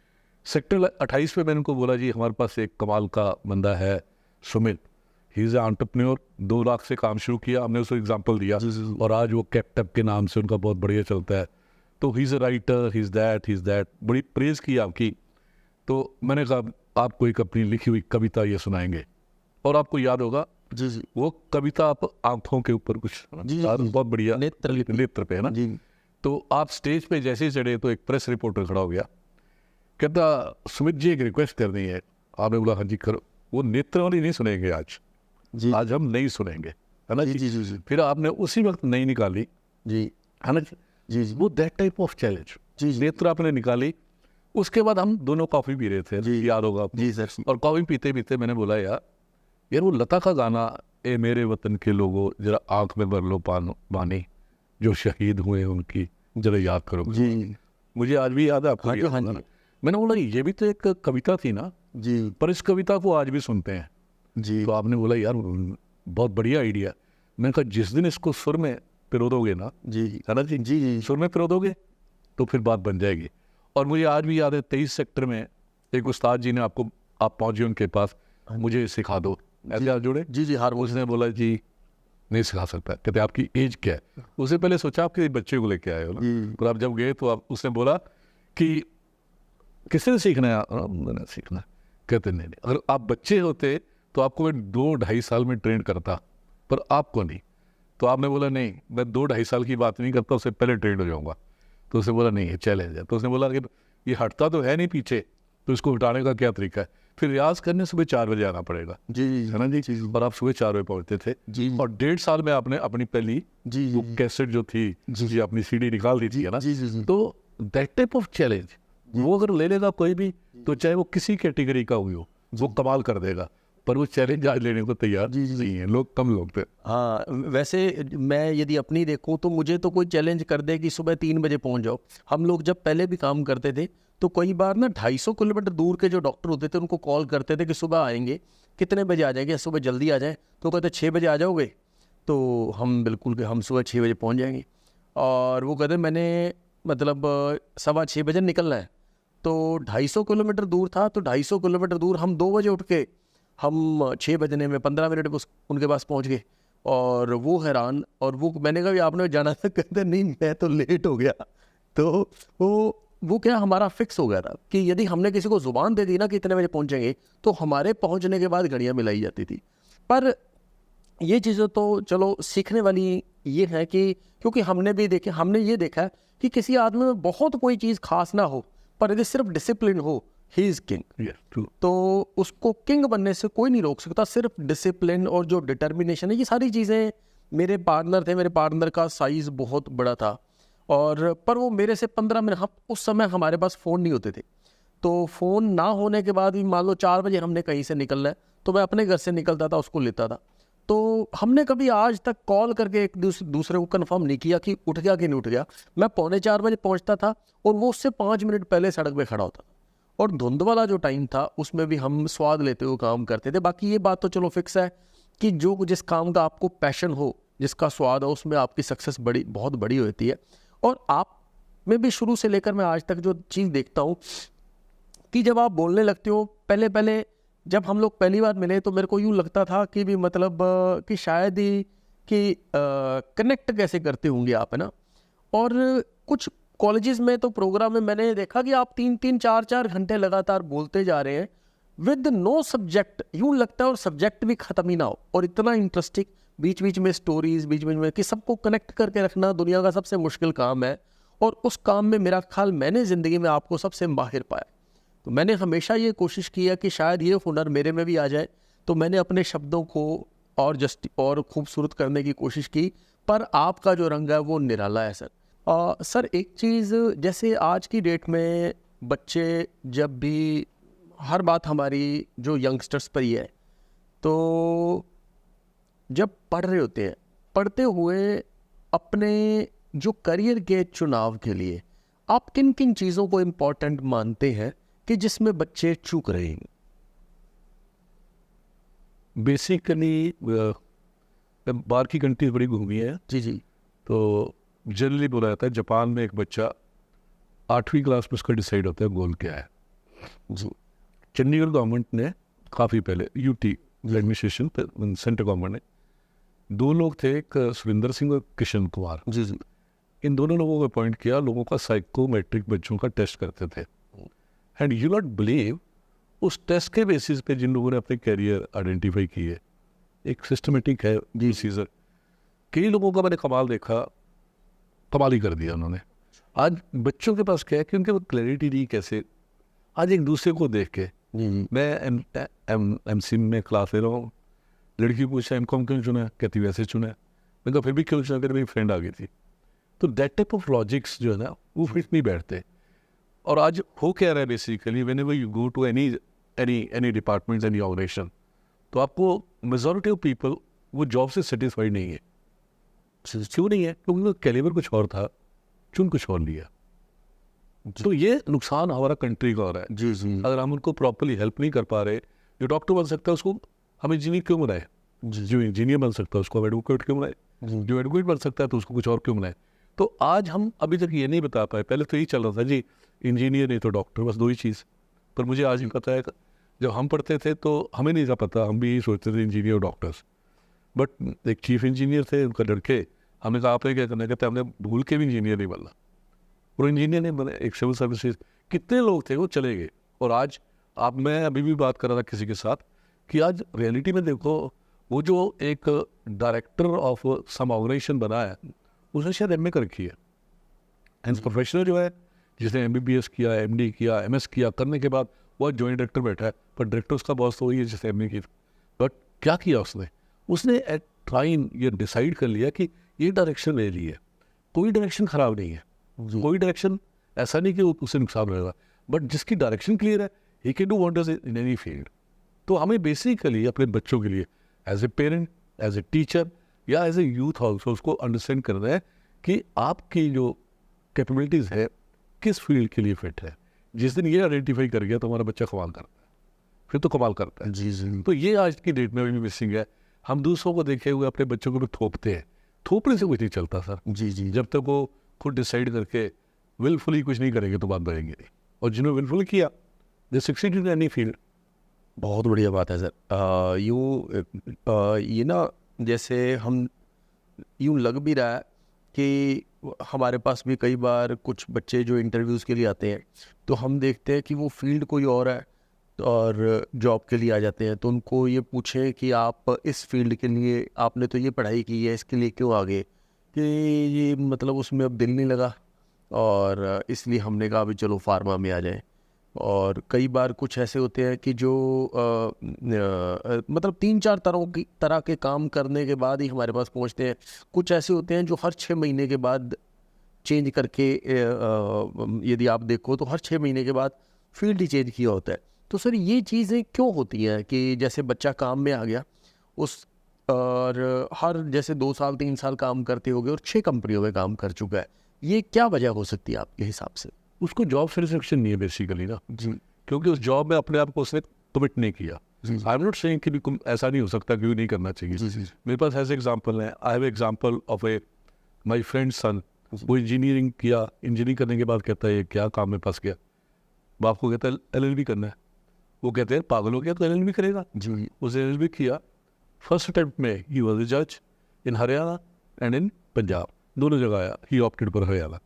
S2: सेक्टर 28 में मैंने उनको बोला, जी हमारे पास एक कमाल का बंदा है Sumit, he is entrepreneur, 2 lakh से काम शुरू किया, हमने उसको एग्जांपल दिया, और आज वो कैपटप के नाम से उनका बहुत बढ़िया चलता है। तो he is a writer, he is that, बड़ी प्रेज़ की आपकी। तो मैंने कहा आपको एक अपनी लिखी हुई कविता ये सुनाएंगे, और आपको याद होगा
S1: जी जी
S2: वो कविता आप आंखों के ऊपर कुछ
S1: जी,
S2: बहुत बढ़िया
S1: नेत्र
S2: पे, है ना।
S1: जी
S2: तो आप स्टेज पे जैसे ही चढ़े तो एक प्रेस रिपोर्टर खड़ा हो गया, कहता सुमित जी एक रिक्वेस्ट करनी है। आपने बोला हाँ जी करो। वो नेत्र वाली नहीं सुनेंगे आज,
S1: जी
S2: आज हम नहीं सुनेंगे, है ना
S1: जी
S2: जी।
S1: जी जी
S2: फिर आपने उसी वक्त नहीं निकाली,
S1: जी
S2: है ना जी।
S1: जी जी
S2: वो दैट टाइप ऑफ चैलेंज,
S1: जी जी
S2: नेत्र आपने निकाली। उसके बाद हम दोनों कॉफ़ी पी रहे थे,
S1: जी।
S2: याद होगा आपको।
S1: जी सर
S2: और कॉफ़ी पीते पीते मैंने बोला यार वो लता का गाना, ए मेरे वतन के लोगों जरा आंख में भर लो पानी, जो शहीद हुए उनकी जरा याद करो।
S1: जी
S2: मुझे आज भी याद है आपको।
S1: हाँ जी,
S2: याद
S1: हाँ
S2: है
S1: जी।
S2: ना? मैंने बोला ये भी तो एक कविता थी ना,
S1: जी
S2: पर इस कविता को आज भी सुनते हैं।
S1: जी
S2: तो आपने बोला यार बहुत बढ़िया आइडिया। मैंने कहा जिस दिन इसको सुर में पिरो दोगे ना,
S1: जी
S2: है ना जी,
S1: जी जी
S2: सुर में पिरो दोगे तो फिर बात बन जाएगी। और मुझे आज भी याद है 23 सेक्टर में एक उस्ताद जी ने आपको आप पहुँचे उनके पास, मुझे सिखा दो, ऐसे हाथ जोड़े।
S1: जी जी हार
S2: उसने बोला जी नहीं सिखा सकता। कहते आपकी एज क्या है? उससे पहले सोचा आपके बच्चे को लेके आए हो ना, पर आप जब गए तो आप उसने बोला कि किससे सीखना है? मैंने सीखना है। कहते नहीं नहीं, अगर आप बच्चे होते तो आपको मैं 2-2.5 साल में ट्रेन करता, पर आपको नहीं। तो आपने बोला नहीं, मैं 2-2.5 साल की बात नहीं करता, उससे पहले ट्रेंड हो जाऊंगा। तो उसने बोला नहीं ये चैलेंज है। तो उसने बोला कि ये हटता तो है नहीं पीछे, तो इसको हटाने का क्या तरीका है? फिर रियाज करने सुबह 4 बजे आना पड़ेगा,
S1: जी
S2: है ना जी। और आप सुबह 4 बजे पहुंचते थे
S1: जी
S2: और 1.5 साल में आपने अपनी पहली
S1: जी
S2: वो कैसेट जो थी जी अपनी सीडी निकाल दी थी, है ना।
S1: जी जी
S2: तो दैट टाइप ऑफ चैलेंज वो अगर ले लेगा कोई भी, तो चाहे वो किसी कैटेगरी का हुई हो, वो कमाल कर देगा। पर वो चैलेंज आज लेने को तैयार नहीं है लोग, कम लोग थे।
S1: हाँ वैसे मैं यदि अपनी देखूँ तो मुझे तो कोई चैलेंज कर दे कि सुबह 3 बजे पहुंच जाओ। हम लोग जब पहले भी काम करते थे तो कई बार ना 250 किलोमीटर दूर के जो डॉक्टर होते थे उनको कॉल करते थे कि सुबह आएंगे, कितने बजे आ जाएंगे? सुबह जल्दी आ जाएं। तो कहते 6 बजे आ जाओगे? तो हम बिल्कुल हम सुबह 6 बजे पहुंच जाएंगे। और वो कहते मैंने मतलब 6:15 बजे निकलना है। तो 250 किलोमीटर दूर था, तो 250 किलोमीटर दूर हम 2 बजे उठ के हम 6 बजने में 15 मिनट में उनके पास पहुंच गए। और वो हैरान, और वो मैंने कहा आपने जाना था? कहते नहीं मैं तो लेट हो गया। तो वो क्या हमारा फिक्स हो गया था कि यदि हमने किसी को ज़ुबान दे दी ना कि इतने बजे पहुंचेंगे, तो हमारे पहुंचने के बाद घड़ियां मिलाई जाती थी। पर ये चीज़ें तो चलो सीखने वाली ये है कि क्योंकि हमने ये देखा है कि किसी आदमी में बहुत कोई चीज़ खास ना हो, पर यदि सिर्फ डिसिप्लिन हो, ही इज़ किंग। तो उसको किंग बनने से कोई नहीं रोक सकता, सिर्फ डिसिप्लिन और जो डिटर्मिनेशन है, ये सारी चीज़ें। मेरे पार्टनर थे, मेरे पार्टनर का साइज़ बहुत बड़ा था, और पर वो मेरे से 15 मिनट, हम उस समय हमारे पास फ़ोन नहीं होते थे, तो फ़ोन ना होने के बाद भी मान लो 4 बजे हमने कहीं से निकलना है, तो मैं अपने घर से निकलता था, उसको लेता था। तो हमने कभी आज तक कॉल करके एक दूसरे को कंफर्म नहीं किया कि उठ गया कि नहीं उठ गया। मैं 3:45 बजे पहुंचता था और वो उससे 5 मिनट पहले सड़क पे खड़ा होता था। और धुंध वाला जो टाइम था उसमें भी हम स्वाद लेते हुए काम करते थे। बाकी ये बात तो चलो फिक्स है कि जो जिस काम का आपको पैशन हो, जिसका स्वाद हो, उसमें आपकी सक्सेस बहुत बड़ी होती है। और आप में भी शुरू से लेकर मैं आज तक जो चीज़ देखता हूँ कि जब आप बोलने लगते हो, पहले जब हम लोग पहली बार मिले तो मेरे को यूँ लगता था कि भी मतलब कि शायद ही कि कनेक्ट कैसे करते होंगे आप, है ना। और कुछ कॉलेजेस में तो प्रोग्राम में मैंने देखा कि आप 3-3 4-4 घंटे लगातार बोलते जा रहे हैं विद नो सब्जेक्ट, यूँ लगता है, और सब्जेक्ट भी ख़त्म ही ना हो, और इतना इंटरेस्टिंग, बीच बीच में स्टोरीज, बीच बीच में कि सबको कनेक्ट करके रखना दुनिया का सबसे मुश्किल काम है। और उस काम में मेरा ख्याल मैंने ज़िंदगी में आपको सबसे माहिर पाया। तो मैंने हमेशा ये कोशिश की है कि शायद ये हुनर मेरे में भी आ जाए, तो मैंने अपने शब्दों को और खूबसूरत करने की कोशिश की। पर आपका जो रंग है वो निराला है सर। सर एक चीज़, जैसे आज की डेट में बच्चे जब भी, हर बात हमारी जो यंगस्टर्स पर ही है, तो जब पढ़ रहे होते हैं, पढ़ते हुए अपने जो करियर के चुनाव के लिए आप किन किन चीज़ों को इम्पोर्टेंट मानते हैं कि जिसमें बच्चे चूक रहे हैं?
S2: बेसिकली बाहर की कंट्रीज बड़ी घूमी है,
S1: जी जी।
S2: तो जनरली बोला जाता है जापान में एक बच्चा 8वीं क्लास में उसका डिसाइड होता है गोल क्या है
S1: जी।
S2: चंडीगढ़ गवर्नमेंट ने काफ़ी पहले यूटी एडमिनिस्ट्रेशन सेंट्रल गवर्नमेंट ने 2 लोग थे, एक सुरेंद्र सिंह और किशन कुमार।
S1: जी जी।
S2: इन दोनों लोगों को अपॉइंट किया, लोगों का साइकोमेट्रिक बच्चों का टेस्ट करते थे। एंड यू नॉट बिलीव, उस टेस्ट के बेसिस पे जिन लोगों ने अपने कैरियर आइडेंटिफाई किए, एक सिस्टमेटिक है प्रोसीजर। कई लोगों का मैंने कमाल देखा, कमाल ही कर दिया उन्होंने। आज बच्चों के पास क्या है कि उनके वो क्लैरिटी नहीं कैसे, आज एक दूसरे को देख के, मैं एमसी में क्लास ले रहा हूँ, लड़की पूछा एमकॉम क्यों चुना है, कहती वैसे चुना है। मैं कहा फिर भी क्यों चुना, कहते मेरी फ्रेंड आ गई थी। तो दैट टाइप ऑफ लॉजिक्स जो है ना वो फिट नहीं बैठते। और आज हो क्या रहा है basically, whenever you go to any department, any organization, तो आपको मेजॉरिटी ऑफ पीपल वो जॉब से सेटिस्फाइड नहीं है। क्यों नहीं है? क्योंकि उनका कैलिबर कुछ और था, चुन कुछ और लिया। तो ये नुकसान हमारा कंट्री का हो रहा है।
S1: जी जी।
S2: अगर हम उनको प्रॉपर्ली हेल्प नहीं कर पा रहे, जो डॉक्टर बन सकता है उसको हम इंजीनियर क्यों बनाए, जो इंजीनियर बन सकता है उसको हम एडवोकेट क्यों बनाए, जो एडवोकेट बन सकता है तो उसको कुछ और क्यों बनाए। तो आज हम अभी तक ये नहीं बता पाए। पहले तो यही चल रहा था जी इंजीनियर नहीं तो डॉक्टर, बस 2 ही चीज़। पर मुझे आज भी पता है जब हम पढ़ते थे तो हमें नहीं था पता, हम भी सोचते थे इंजीनियर डॉक्टर्स, बट एक चीफ इंजीनियर थे, उनका लड़के, हमने कहा आपने क्या करना है, कहते हमने भूल के भी इंजीनियर नहीं बनना, और इंजीनियर नहीं बने, एक सिविल सर्विसेज। कितने लोग थे वो चले गए, और आज आप, मैं अभी भी बात कर रहा था किसी के साथ कि आज रियलिटी में देखो, वो जो एक डायरेक्टर ऑफ सम ऑर्गेनाइजेशन बना है, उसने शायद एमए कर रखी है, एंड प्रोफेशनल जो है जिसने एमबीबीएस किया, एमडी किया, एमएस किया, करने के बाद वो जॉइंट डायरेक्टर बैठा है, पर डायरेक्टर उसका बॉस तो वही है जिसने एमए की। बट क्या किया उसने एट टाइम ये डिसाइड कर लिया कि ये डायरेक्शन ले ली है, कोई डायरेक्शन खराब नहीं है, कोई डायरेक्शन ऐसा नहीं कि उससे नुकसान होगा, बट जिसकी डायरेक्शन क्लियर है ही can do wonders in any field. तो हमें बेसिकली अपने बच्चों के लिए as a parent, as a teacher या एज ए यूथ ऑल्सो उसको अंडरस्टैंड करना है कि आपकी जो कैपेबिलिटीज़ है किस फील्ड के लिए फिट है। जिस दिन ये आइडेंटिफाई कर गया तो हमारा बच्चा कमाल करता है, फिर तो कमाल करता है।
S1: जी जी।
S2: तो ये आज की डेट में भी मिसिंग है। हम दूसरों को देखे हुए अपने बच्चों को भी थोपते हैं, थोपने से कुछ नहीं चलता सर।
S1: जी जी।
S2: जब तक वो खुद डिसाइड करके विलफुली कुछ नहीं करेंगे तो बात बढ़ेंगे नहीं, और जिन्होंने विलफुली किया दे सक्सीड इन एनी फील्ड।
S1: बहुत बढ़िया बात है सर। ये ना, जैसे हम यूँ लग भी रहा है कि हमारे पास भी कई बार कुछ बच्चे जो इंटरव्यूज़ के लिए आते हैं, तो हम देखते हैं कि वो फील्ड कोई और है और जॉब के लिए आ जाते हैं। तो उनको ये पूछें कि आप इस फील्ड के लिए आपने तो ये पढ़ाई की है, इसके लिए क्यों आगे, कि ये मतलब उसमें अब दिल नहीं लगा, और इसलिए हमने कहा अभी चलो फार्मा में आ जाएं। और कई बार कुछ ऐसे होते हैं कि जो मतलब 3-4 तरह के काम करने के बाद ही हमारे पास पहुंचते हैं। कुछ ऐसे होते हैं जो हर 6 महीने के बाद चेंज करके, यदि आप देखो तो हर 6 महीने के बाद फील्ड ही चेंज किया होता है। तो सर ये चीज़ें क्यों होती हैं कि जैसे बच्चा काम में आ गया उस, और हर जैसे 2 साल 3 साल काम करते हो गए और 6 कंपनियों में काम कर चुका है, ये क्या वजह हो सकती है आपके हिसाब से?
S2: उसको जॉब सेटिस्फेक्शन नहीं है बेसिकली ना,
S1: जी
S2: क्योंकि उस जॉब में अपने आप को उसने कमिट नहीं किया। आई एम नॉट सेइंग कि ऐसा नहीं हो सकता, क्यों नहीं करना चाहिए।
S1: जी
S2: मेरे पास ऐसे एग्जांपल हैं। I have example of a my friend son, वो इंजीनियरिंग किया, इंजीनियरिंग करने के बाद कहता है ये क्या काम में फंस गया, बाप को कहता है एलएलबी करना है, वो कहते हैं पागल हो गया तो एलएलबी करेगा।
S1: जी
S2: उसने एलएलबी किया, फर्स्ट अटेम्प्ट में ही वाज अ जज in Haryana and in Punjab, दोनों जगह आया, he opted for Haryana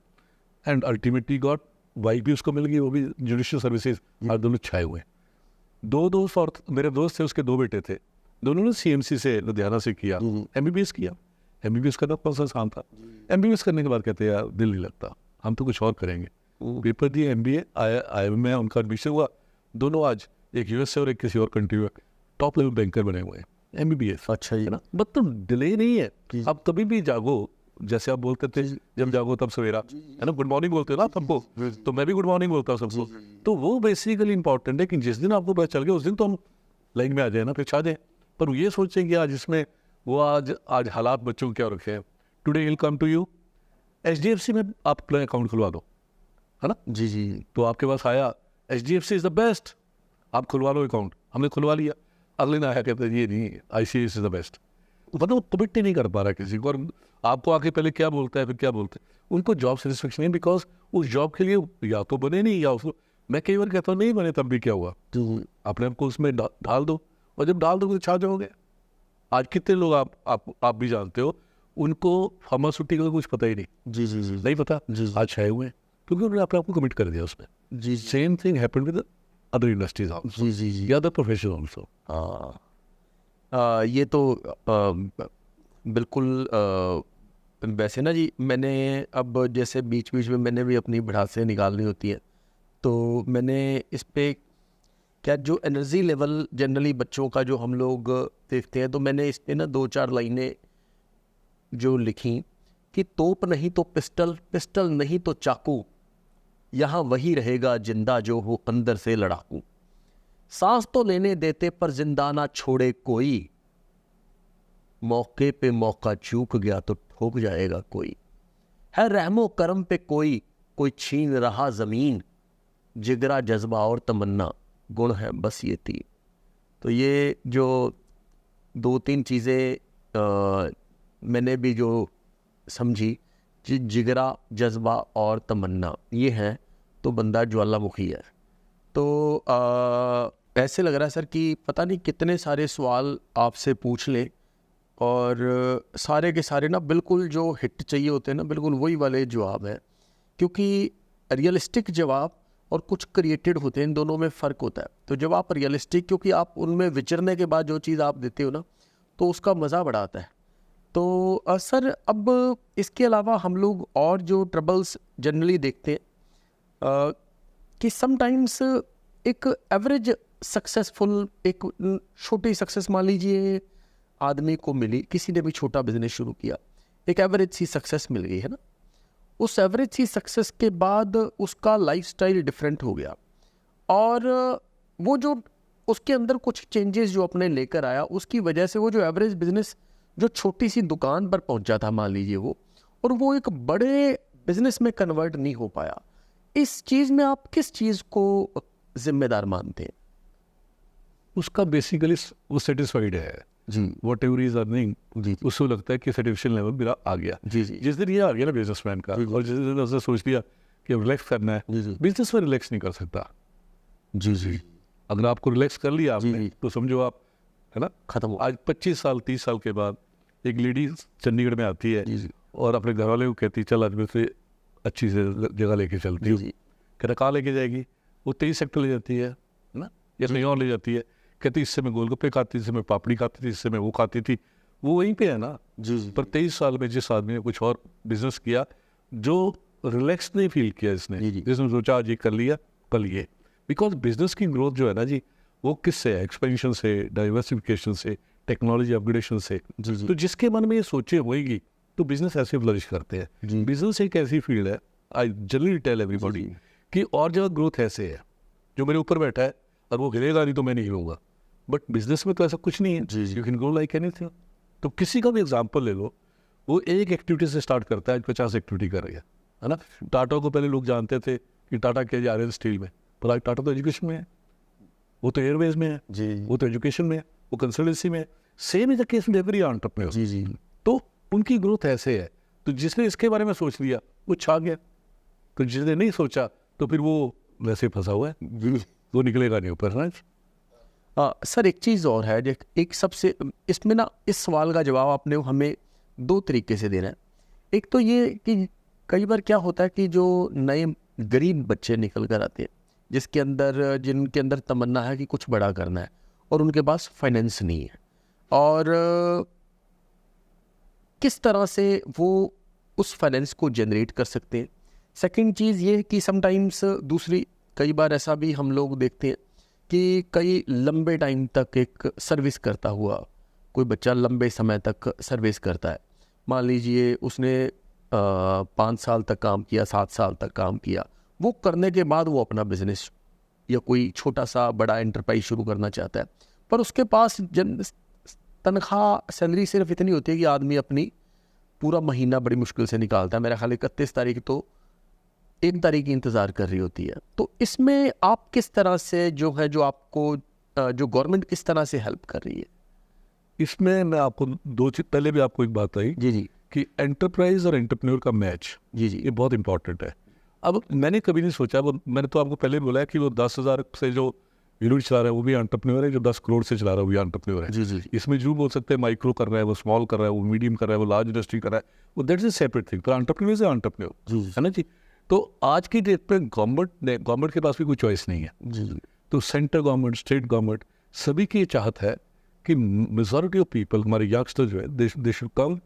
S2: and ultimately got, wife भी उसको मिल गई, वो भी जुडिशियल सर्विसेज, और दोनों छाए हुए हैं। 2 दोस्त और मेरे दोस्त थे, उसके 2 बेटे थे, दोनों ने सीएमसी से लुधियाना से किया, एमबीबीएस किया। एमबीबीएस करना कौन सा आसान था? एमबीबीएस करने के बाद कहते हैं यार दिल नहीं लगता, हम तो कुछ और करेंगे। पेपर दिए, एमबीए आया में उनका एडमिशन हुआ, दोनों आज एक यूएस से और एक किसी और कंट्री में टॉप लेवल बैंकर बने हुए हैं, एमबीबीएस।
S1: अच्छा जी।
S2: है ना, मतलब डिले नहीं है। अब कभी भी जागो, जैसे आप बोलते थे जब जागो तब सवेरा, है ना, गुड मॉर्निंग बोलते हो ना सबको, तो मैं भी गुड मॉर्निंग बोलता हूँ सबको। तो वो बेसिकली इंपॉर्टेंट है कि जिस दिन आपको पता चल गया उस दिन तो हम लाइन में आ जाए ना, फिर छा जाए। पर ये सोचें कि आज इसमें वो आज हालात बच्चों के क्या रखे हैं। Today will come to you, HDFC में आप अपना अकाउंट खुलवा दो, है ना।
S1: जी जी।
S2: तो आपके पास आया एचडीएफसी इज द बेस्ट, आप खुलवा लो अकाउंट, हमने खुलवा लिया। अगले दिन आया कहते हैं ये नहीं, आईसीआईसीआई इज द बेस्ट। मतलब वो कमिट नहीं कर पा रहा किसी को, और आपको आके पहले क्या बोलता है फिर क्या बोलते हैं, उनको जॉब सेटिस्फेक्शन नहीं, बिकॉज उस जॉब के लिए या तो बने नहीं, या उसको, मैं कई बार कहता हूँ नहीं बने तब भी क्या हुआ,
S1: तो
S2: अपने आप को उसमें डाल दो, और जब डाल दो तो छा जाओगे। आज कितने लोग आप भी जानते हो, उनको फार्मास्यूटिकल का कुछ पता ही नहीं,
S1: जी जी जी
S2: नहीं पता,
S1: जी
S2: आज छाए हुए हैं क्योंकि उन्होंने अपने आप को कमिट कर दिया उसमें।
S1: जी
S2: same thing happened with other industries also,
S1: जी जी जी।
S2: या अदर प्रोफेशन आल्सो।
S1: ये तो बिल्कुल वैसे ना जी, मैंने अब जैसे बीच बीच में मैंने भी अपनी भड़ासें निकालनी होती है, तो मैंने इस पे क्या जो एनर्जी लेवल जनरली बच्चों का जो हम लोग देखते हैं, तो मैंने इस पे ना 2-4 लाइनें जो लिखी कि तोप नहीं तो पिस्टल, पिस्टल नहीं तो चाकू, यहाँ वही रहेगा जिंदा जो हो अंदर से लड़ाकू, सांस तो लेने देते पर जिंदा ना छोड़े कोई, मौके पे मौका चूक गया तो ठोक जाएगा कोई, है रहमो करम पे कोई, कोई छीन रहा जमीन, जिगरा जज्बा और तमन्ना, गुण है बस ये 3। तो ये जो 2-3 चीज़ें मैंने भी जो समझी, जिगरा जज्बा और तमन्ना ये हैं, तो बंदा ज्वालामुखी है। तो ऐसे लग रहा है सर कि पता नहीं कितने सारे सवाल आपसे पूछ लें और सारे के सारे ना बिल्कुल जो हिट चाहिए होते हैं ना बिल्कुल वही वाले जवाब हैं, क्योंकि रियलिस्टिक जवाब और कुछ क्रिएटेड होते हैं, इन दोनों में फ़र्क होता है। तो जब आप रियलिस्टिक, क्योंकि आप उनमें विचरने के बाद जो चीज़ आप देते हो ना तो उसका मज़ा बड़ा आता है। तो सर अब इसके अलावा हम लोग और जो ट्रबल्स जनरली देखते हैं कि समटाइम्स एक एवरेज सक्सेसफुल एक छोटी सक्सेस मान लीजिए आदमी को मिली, किसी ने भी छोटा बिजनेस शुरू किया, एक एवरेज सी सक्सेस मिल गई है ना, उस एवरेज सी सक्सेस के बाद उसका लाइफस्टाइल डिफरेंट हो गया और वो जो उसके अंदर कुछ चेंजेस जो अपने लेकर आया उसकी वजह से वो जो एवरेज बिजनेस जो छोटी सी दुकान पर पहुंचा था मान लीजिए वो, और वो एक बड़े बिजनेस में कन्वर्ट नहीं हो पाया। इस चीज़ में आप किस चीज़ को जिम्मेदार मानते हैं?
S2: उसका बेसिकली वो सेटिस्फाइड है
S1: जी
S2: वॉट एवर इज अर्निंग,
S1: जी
S2: उसको लगता है कि सेटिस्फेक्शन लेवल मेरा आ गया।
S1: जी जी
S2: जिस दिन ये आ गया ना बिजनेसमैन का,
S1: जी, जी।
S2: और जिस दिन उसने सोच लिया कि अब रिलैक्स करना है,
S1: जी जी
S2: बिजनेस में रिलैक्स नहीं कर सकता।
S1: जी जी
S2: अगर आपको रिलैक्स कर लिया
S1: जी,
S2: आपने
S1: जी।
S2: तो समझो आप, है ना,
S1: खत्म हो।
S2: आज 25 साल 30 साल के बाद एक लेडी चंडीगढ़ में आती है
S1: जी जी
S2: और अपने घर वाले को कहती है चल आज मैं से अच्छी से जगह लेके चलती
S1: जी
S2: हूँ।
S1: जी
S2: कहता कहाँ लेके जाएगी? वो 23 सेक्टर ले जाती है ना, या कहीं और ले जाती है। कहती इससे मैं गोलगप्पे खाती थी, इससे मैं पापड़ी खाती थी, इससे मैं वो खाती थी। वो वहीं पे है ना।
S1: जी जी
S2: पर 23 साल में जिस आदमी ने कुछ और बिजनेस किया, जो रिलैक्स नहीं फील किया इसने,
S1: जी, जी।
S2: जिसने सोचा आज ये कर लिया कल ये, बिकॉज बिजनेस की ग्रोथ जो है ना जी, वो किससे है? एक्सपेंशन से, डाइवर्सिफिकेशन से, टेक्नोलॉजी अपग्रेडेशन से।
S1: जी जी
S2: तो जिसके मन में ये सोचे होएगी तो बिजनेस ऐसे फ्लरिश करते हैं।
S1: जी
S2: बिजनेस एक ऐसी फील्ड है, आई जनरली टेल एवरीबॉडी
S1: जी, जी।
S2: कि और जगह ग्रोथ ऐसे है, जो मेरे ऊपर बैठा है और वो हिलेगा नहीं तो मैं नहीं हिलूंगा। बट बिजनेस में तो ऐसा कुछ नहीं है।
S1: जी, जी।
S2: You can grow like anything. तो किसी का भी एग्जांपल ले लो, वो एक एक्टिविटी से स्टार्ट करता है, आज 50 एक्टिविटी कर रही है ना। टाटा को पहले लोग जानते थे कि टाटा क्या जा रहे हैं स्टील में, पर आज टाटा तो एजुकेशन में है, वो तो एयरवेज में है,
S1: जी
S2: वो तो एजुकेशन में है, वो कंसल्टेंसी में है। Same is the case with every entrepreneur.
S1: जी जी
S2: तो उनकी ग्रोथ ऐसे है। तो जिसने इसके बारे में सोच लिया वो छा गया, तो जिसने नहीं सोचा तो फिर वो वैसे फंसा हुआ है,
S1: जी।
S2: वो निकलेगा नहीं ऊपर ना।
S1: सर एक चीज़ और है, एक सबसे इसमें ना इस सवाल का जवाब आपने हमें दो तरीके से देना है। एक तो ये कि कई बार क्या होता है कि जो नए गरीब बच्चे निकल कर आते हैं, जिनके अंदर तमन्ना है कि कुछ बड़ा करना है और उनके पास फाइनेंस नहीं है, और किस तरह से वो उस फाइनेंस को जनरेट कर सकते हैं। सेकंड चीज़ ये है कि समटाइम्स दूसरी कई बार ऐसा भी हम लोग देखते हैं कि कई लंबे टाइम तक एक सर्विस करता हुआ कोई बच्चा लंबे समय तक सर्विस करता है, मान लीजिए उसने 5 साल तक काम किया, 7 साल तक काम किया, वो करने के बाद वो अपना बिजनेस या कोई छोटा सा बड़ा एंटरप्राइज शुरू करना चाहता है, पर उसके पास तनख्वाह सैलरी सिर्फ इतनी होती है कि आदमी अपनी पूरा महीना बड़ी मुश्किल से निकालता है। मेरा ख्याल 31 तारीख तो 1 तारीख की इंतज़ार कर रही होती है। तो इसमें आप किस तरह से जो है जो आपको जो गवर्नमेंट किस तरह से हेल्प कर रही है?
S2: इसमें मैं आपको दो चीज, पहले भी आपको एक बात आई
S1: जी जी
S2: कि एंटरप्राइज और एंटरप्रेन्योर का मैच,
S1: जी जी
S2: ये बहुत इंपॉर्टेंट है। अब मैंने कभी नहीं सोचा, वो मैंने तो आपको पहले बोला है कि वो 10,000 से जो यूनिट चला रहा है वो भी एंटरप्रेन्योर है, जो 10 करोड़ से चला रहा है वो भी एंटरप्रेन्योर है।
S1: जी जी
S2: इसमें जो बोल सकते हैं माइक्रो कर रहा है, वो स्मॉल कर रहा है, वो मीडियम कर रहा है, वो लार्ज इंडस्ट्री कर रहा है, वो दैट्स ए सेपरेट थिंग। तो एंटरप्रेन्योर से एंटरप्रेन्योर
S1: जी जी
S2: है ना जी। तो आज की डेट पे गवर्नमेंट के पास भी कोई चॉइस नहीं है।
S1: जी जी
S2: तो सेंट्रल गवर्नमेंट, स्टेट गवर्नमेंट, सभी की ये चाहत है कि मेजॉरिटी ऑफ पीपल, हमारे यंगस्टर जो है, they should come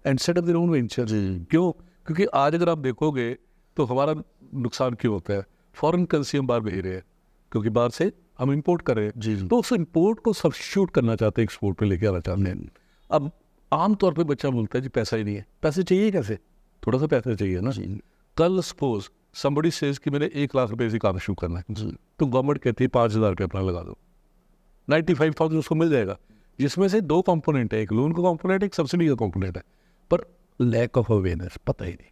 S2: and set up their own venture.
S1: जी
S2: क्यों? क्योंकि आज अगर आप देखोगे तो हमारा नुकसान क्यों होता है? फॉरेन करेंसी हम बाहर भेज रहे हैं, क्योंकि बाहर से हम इंपोर्ट कर रहे हैं।
S1: जी जी
S2: तो उस इंपोर्ट को सब्स्टिट्यूट करना चाहते हैं, एक्सपोर्ट पे लेके आना चाहते हैं। अब आमतौर पे बच्चा बोलता है जी पैसा ही नहीं है। पैसे चाहिए कैसे? थोड़ा सा पैसा चाहिए ना।
S1: जी
S2: कल सपोज somebody says कि मैंने 1 लाख रुपए से काम शुरू करना है,
S1: जी
S2: तो गवर्नमेंट कहती है 5,000 रुपये अपना लगा दो, 95,000 उसको मिल जाएगा, जिसमें से 2 कंपोनेंट है, एक लोन का कंपोनेंट, एक सब्सिडी का कंपोनेंट है। पर लैक ऑफ अवेयरनेस, पता ही नहीं।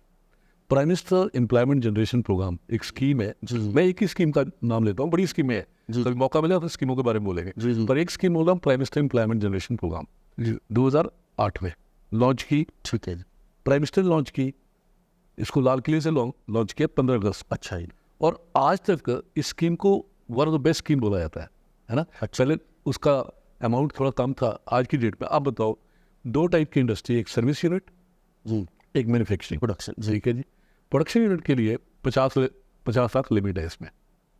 S2: Prime minister employment generation programme एक स्कीम है।
S1: जी जी
S2: मैं एक ही स्कीम का नाम लेता हूँ, बड़ी स्कीम है,
S1: जी
S2: कभी मौका मिला तो स्कीमों के बारे में बोलेंगे।
S1: जी जी
S2: पर एक स्कीम बोल रहा हूँ, prime minister employment generation programme,
S1: जी
S2: 2008 में लॉन्च की,
S1: ठीक है जी।
S2: प्राइम मिनिस्टर लॉन्च की, इसको लाल किले से लॉन्च किया 15 अगस्त।
S1: अच्छा जी
S2: और आज तक इस स्कीम को one of the best scheme बोला जाता है है ना। पहले उसका अमाउंट थोड़ा कम था, आज की डेट में आप बताओ 2 टाइप की इंडस्ट्री, एक सर्विस यूनिट
S1: जी,
S2: एक मैन्युफैक्चरिंग
S1: प्रोडक्शन जी,
S2: ठीक है जी। प्रोडक्शन यूनिट के लिए 50 लाख लिमिट है इसमें,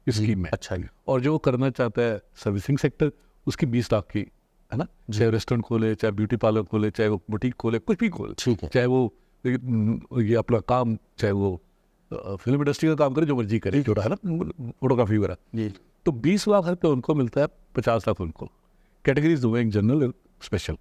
S2: इस
S1: जी,
S2: स्कीम में।
S1: अच्छा जी,
S2: और जो करना चाहता है सर्विसिंग सेक्टर, उसकी 20 लाख की, है ना। चाहे रेस्टोरेंट खोले, चाहे ब्यूटी पार्लर खोले, चाहे वो बुटीक खोले, कुछ भी खोले,
S1: ठीक है,
S2: चाहे वो ये अपना काम, चाहे वो फिल्म इंडस्ट्री का काम करे, जो मर्जी करे, छोटा है ना, फोटोग्राफी वगैरह।
S1: जी,
S2: तो 20 लाख रुपये उनको मिलता है, 50 लाख उनको। कैटेगरीज दो हैं, एक जनरल, स्पेशल।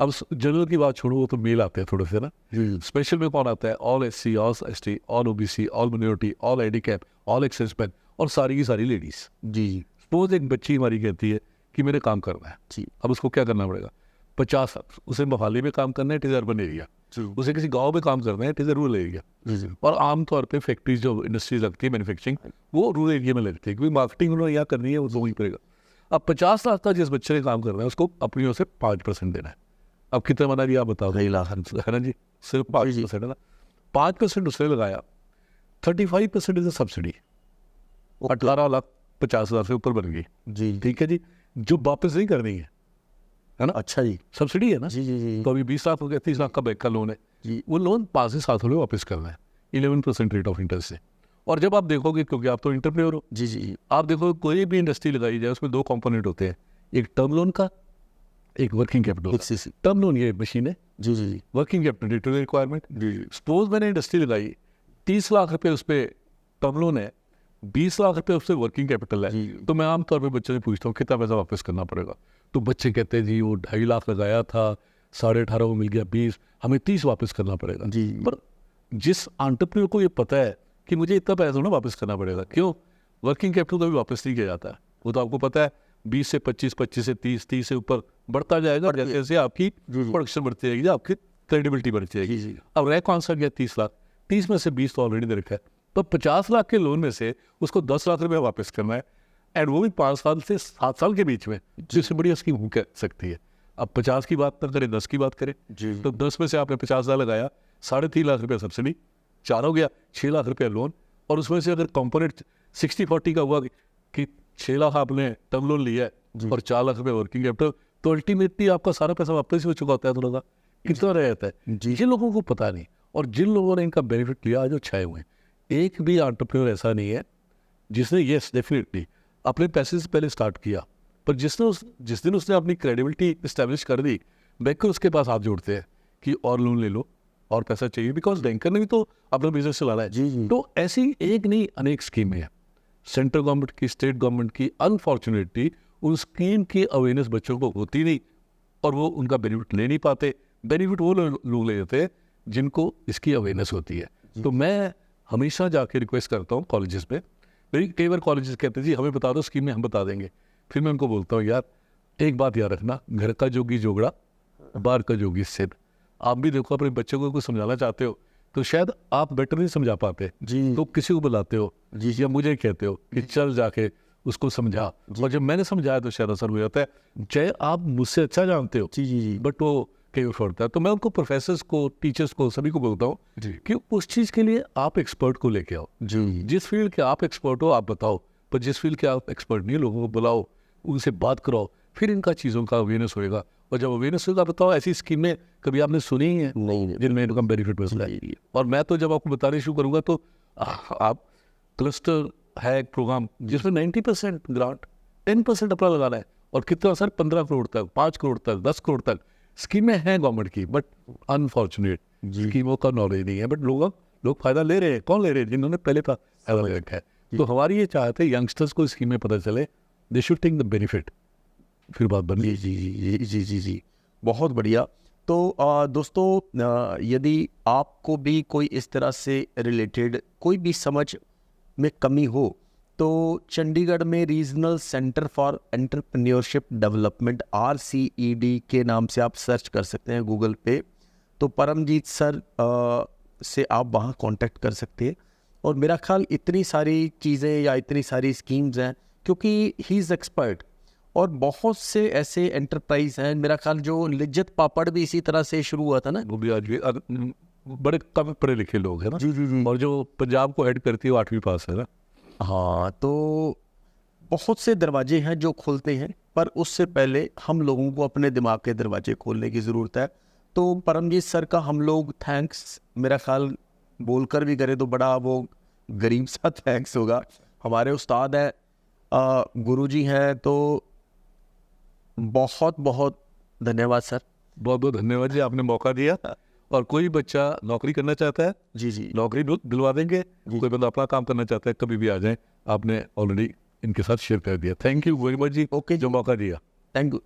S2: अब जनरल की बात छोड़ो, वो तो मेल आते हैं थोड़े से ना।
S1: जी,
S2: स्पेशल में कौन आता है? All SC, all ST, all OBC, all minority, all handicap, all ex servicemen, और सारी की सारी लेडीज।
S1: जी,
S2: सपोज एक बच्ची हमारी कहती है कि मेरे काम करना है,
S1: जी,
S2: अब उसको क्या करना पड़ेगा? 50 लाख। उसे मोहाली में काम करना है, इट इज़ अर्बन एरिया।
S1: जी,
S2: उसे किसी गांव में काम करना है, इट इज़ रूरल एरिया।
S1: जी,
S2: और आमतौर पे फैक्ट्रीज जो इंडस्ट्रीज लगती है मैन्युफैक्चरिंग, वो रूरल एरिया में लगती है, क्योंकि मार्केटिंग उन्होंने यहाँ करनी है, वो तो वहीं पड़ेगा। अब 50 लाख का जिस बच्चे ने काम करना है, उसको अपनी ओर से 5% देना है। अब कितना बना दिया आप बताओ?
S1: 2 लाख
S2: है ना जी, सिर्फ 5% है ना। 5% उसने लगाया, 35% इज सब्सिडी, 18,50,000 से ऊपर बन गई।
S1: जी,
S2: ठीक है जी, जो वापस नहीं करनी है ना,
S1: अच्छा जी,
S2: सब्सिडी है ना।
S1: जी, जी, जी,
S2: तो अभी 20 लाख हो गया, 30 लाख का बैंक का लोन है,
S1: जी,
S2: वो लोन 5 से 7 साल में वापस करना है, 11% रेट ऑफ इंटरेस्ट से। और जब आप देखोगे, क्योंकि आप तो इंटरप्रेन्योर हो,
S1: जी, जी,
S2: आप देखो कोई भी इंडस्ट्री लगाई जाए, उसमें 2 कंपोनेंट होते हैं, एक टर्म लोन का, एक वर्किंग कैपिटल का।
S1: जी,
S2: टर्म लोन ये मशीन है,
S1: जी, जी,
S2: वर्किंग कैपिटल टू रिक्वायरमेंट।
S1: जी,
S2: सपोज मैंने इंडस्ट्री लगाई, 30 लाख रुपए उस पर टर्म लोन है, 20 लाख रुपए उस पर वर्किंग कैपिटल है,
S1: जी,
S2: तो मैं आमतौर पे बच्चे से पूछता हूँ कितना पैसा वापस करना पड़ेगा। तो बच्चे कहते हैं जी वो 2.5 लाख लगाया था, 18.5 वो मिल गया 20, हमें 30 वापस करना पड़ेगा।
S1: जी,
S2: पर जिस एंटरप्रेन्योर को ये पता है कि मुझे इतना पैसा ना वापस करना पड़ेगा, क्यों? वर्किंग कैपिटल कभी वापस नहीं किया जाता है, वो तो आपको पता है 20 से 25, 25 से 30, 30 से ऊपर बढ़ता जाएगा, जैसे जैसे आपकी प्रोडक्शन बढ़ती जाएगी, आपकी क्रेडिबिलिटी बढ़ती जाएगी।
S1: जी,
S2: अब रह कौन सा गया 30 लाख, 30 में से 20 तो ऑलरेडी दे रखा है, तो 50 लाख के लोन में से उसको 10 लाख रुपये वापस करना है, एंड वो भी 5 साल से 7 साल के बीच में, जिससे बड़ी स्कीम हो सकती है। अब 50 की बात ना करें, 10 की बात करें,
S1: जी,
S2: तो 10 में से आपने 50,000 लगाया, 3.5 लाख रुपये सब्सिडी, 4 हो गया, 6 लाख रुपये लोन। और उसमें से अगर कंपोनेंट 60-40 का हुआ कि 6 लाख आपने टर्म लोन लिया है और 4 लाख रुपये वर्किंग कैपिटल, तो अल्टीमेटली आपका सारा पैसा वापस ही हो चुका होता है। थोड़ा सा कितना रह जाता है, जिन लोगों को पता नहीं, और जिन लोगों ने इनका बेनिफिट लिया आज वो छाए हुए हैं। एक भी एंटरप्रेन्योर ऐसा नहीं है जिसने यस डेफिनेटली अपने पैसे से पहले स्टार्ट किया, पर जिस दिन उसने अपनी क्रेडिबिलिटी इस्टेब्लिश कर दी, बैंकर उसके पास हाथ जोड़ते हैं कि और लोन ले लो और पैसा चाहिए, बिकॉज बैंकर ने भी तो अपना बिजनेस चलाना है।
S1: जी, जी,
S2: तो ऐसी एक नहीं अनेक स्कीमें हैं, सेंट्रल गवर्नमेंट की, स्टेट गवर्नमेंट की। अनफॉर्चुनेटली उन स्कीम की अवेयरनेस बच्चों को होती नहीं, और वो उनका बेनिफिट ले नहीं पाते। बेनिफिट वो लोग ले जाते हैं जिनको इसकी अवेयरनेस होती है। तो मैं हमेशा जाके रिक्वेस्ट करता हूँ कॉलेजेस में, लेकिन कई बार कॉलेजेस कहते हैं जी हमें बता दो स्कीम में, हम बता देंगे। फिर मैं उनको बोलता हूँ यार एक बात याद रखना, घर का जोगी जोगड़ा, बाहर का जोगी सिद्ध। आप भी देखो, अपने बच्चों को कुछ समझाना चाहते हो तो शायद आप बेटर नहीं समझा पाते,
S1: जी,
S2: तो किसी को बुलाते हो
S1: जी,
S2: या मुझे कहते हो कि चल जाके उसको समझा, और जब मैंने समझाया तो शायद असर हो जाता है। चाहे आप मुझसे अच्छा जानते हो,
S1: जी, जी, जी,
S2: बट वो कई बार छोड़ता है। तो मैं उनको प्रोफेसर्स को, टीचर्स को, सभी को बोलता हूँ कि उस चीज़ के लिए आप एक्सपर्ट को लेके आओ।
S1: जी,
S2: जिस फील्ड के आप एक्सपर्ट हो आप बताओ, पर जिस फील्ड के आप एक्सपर्ट नहीं, लोगों को बुलाओ, उनसे बात कराओ, फिर इनका चीज़ों का अवेयरनेस होएगा। और जब अवेयरनेस होगा, बताओ ऐसी स्कीमें कभी आपने सुनी ही है
S1: नहीं,
S2: जिनमें इनका बेनिफिट मिलता है। और मैं तो जब आपको बताने शुरू करूँगा तो आप क्लस्टर है एक प्रोग्राम जिसमें 90% ग्रांट, 10% अपना लगाना है, और कितना सर 15 करोड़ तक, 5 करोड़ तक, 10 करोड़ तक स्कीमें हैं गवर्नमेंट की, बट अनफॉर्चुनेट स्कीमों का नॉलेज नहीं है। बट लोग फायदा ले रहे हैं। कौन ले रहे हैं? जिन्होंने पहले था फायदा ले रखा है। तो हमारी ये चाहते हैं यंगस्टर्स को स्कीमें पता चले, they should take the benefit, फिर बात बन।
S1: जी, जी, जी, जी, जी, जी, बहुत बढ़िया। तो दोस्तों, यदि आपको भी कोई इस तरह से रिलेटेड कोई भी समझ में कमी हो, तो चंडीगढ़ में regional centre for entrepreneurship development RCED के नाम से आप सर्च कर सकते हैं गूगल पे। तो परमजीत सर से आप वहाँ कांटेक्ट कर सकते हैं। और मेरा ख्याल इतनी सारी चीज़ें या इतनी सारी स्कीम्स हैं, क्योंकि ही इज़ एक्सपर्ट। और बहुत से ऐसे एंटरप्राइज हैं, मेरा ख्याल जो लिज्जत पापड़ भी इसी तरह से शुरू हुआ था ना।
S2: वो भी आज भी बड़े कम पढ़े लिखे लोग हैं ना।
S1: जी, जी, जी।
S2: और जो पंजाब को हेड करती है वो 8वीं पास है ना।
S1: हाँ, तो बहुत से दरवाजे हैं जो खुलते हैं, पर उससे पहले हम लोगों को अपने दिमाग के दरवाजे खोलने की ज़रूरत है। तो परमजीत सर का हम लोग थैंक्स, मेरा ख्याल बोलकर भी करें तो बड़ा वो गरीब सा थैंक्स होगा। हमारे उस्ताद हैं, गुरुजी हैं, तो बहुत बहुत धन्यवाद सर।
S2: बहुत बहुत धन्यवाद जी, आपने मौका दिया। और कोई बच्चा नौकरी करना चाहता है,
S1: जी जी
S2: नौकरी दिलवा देंगे। कोई बंदा अपना काम करना चाहता है, कभी भी आ जाएं। आपने ऑलरेडी इनके साथ शेयर कर दिया। थैंक यू वेरी मच जी,
S1: ओके
S2: जो मौका दिया।
S1: Thank you.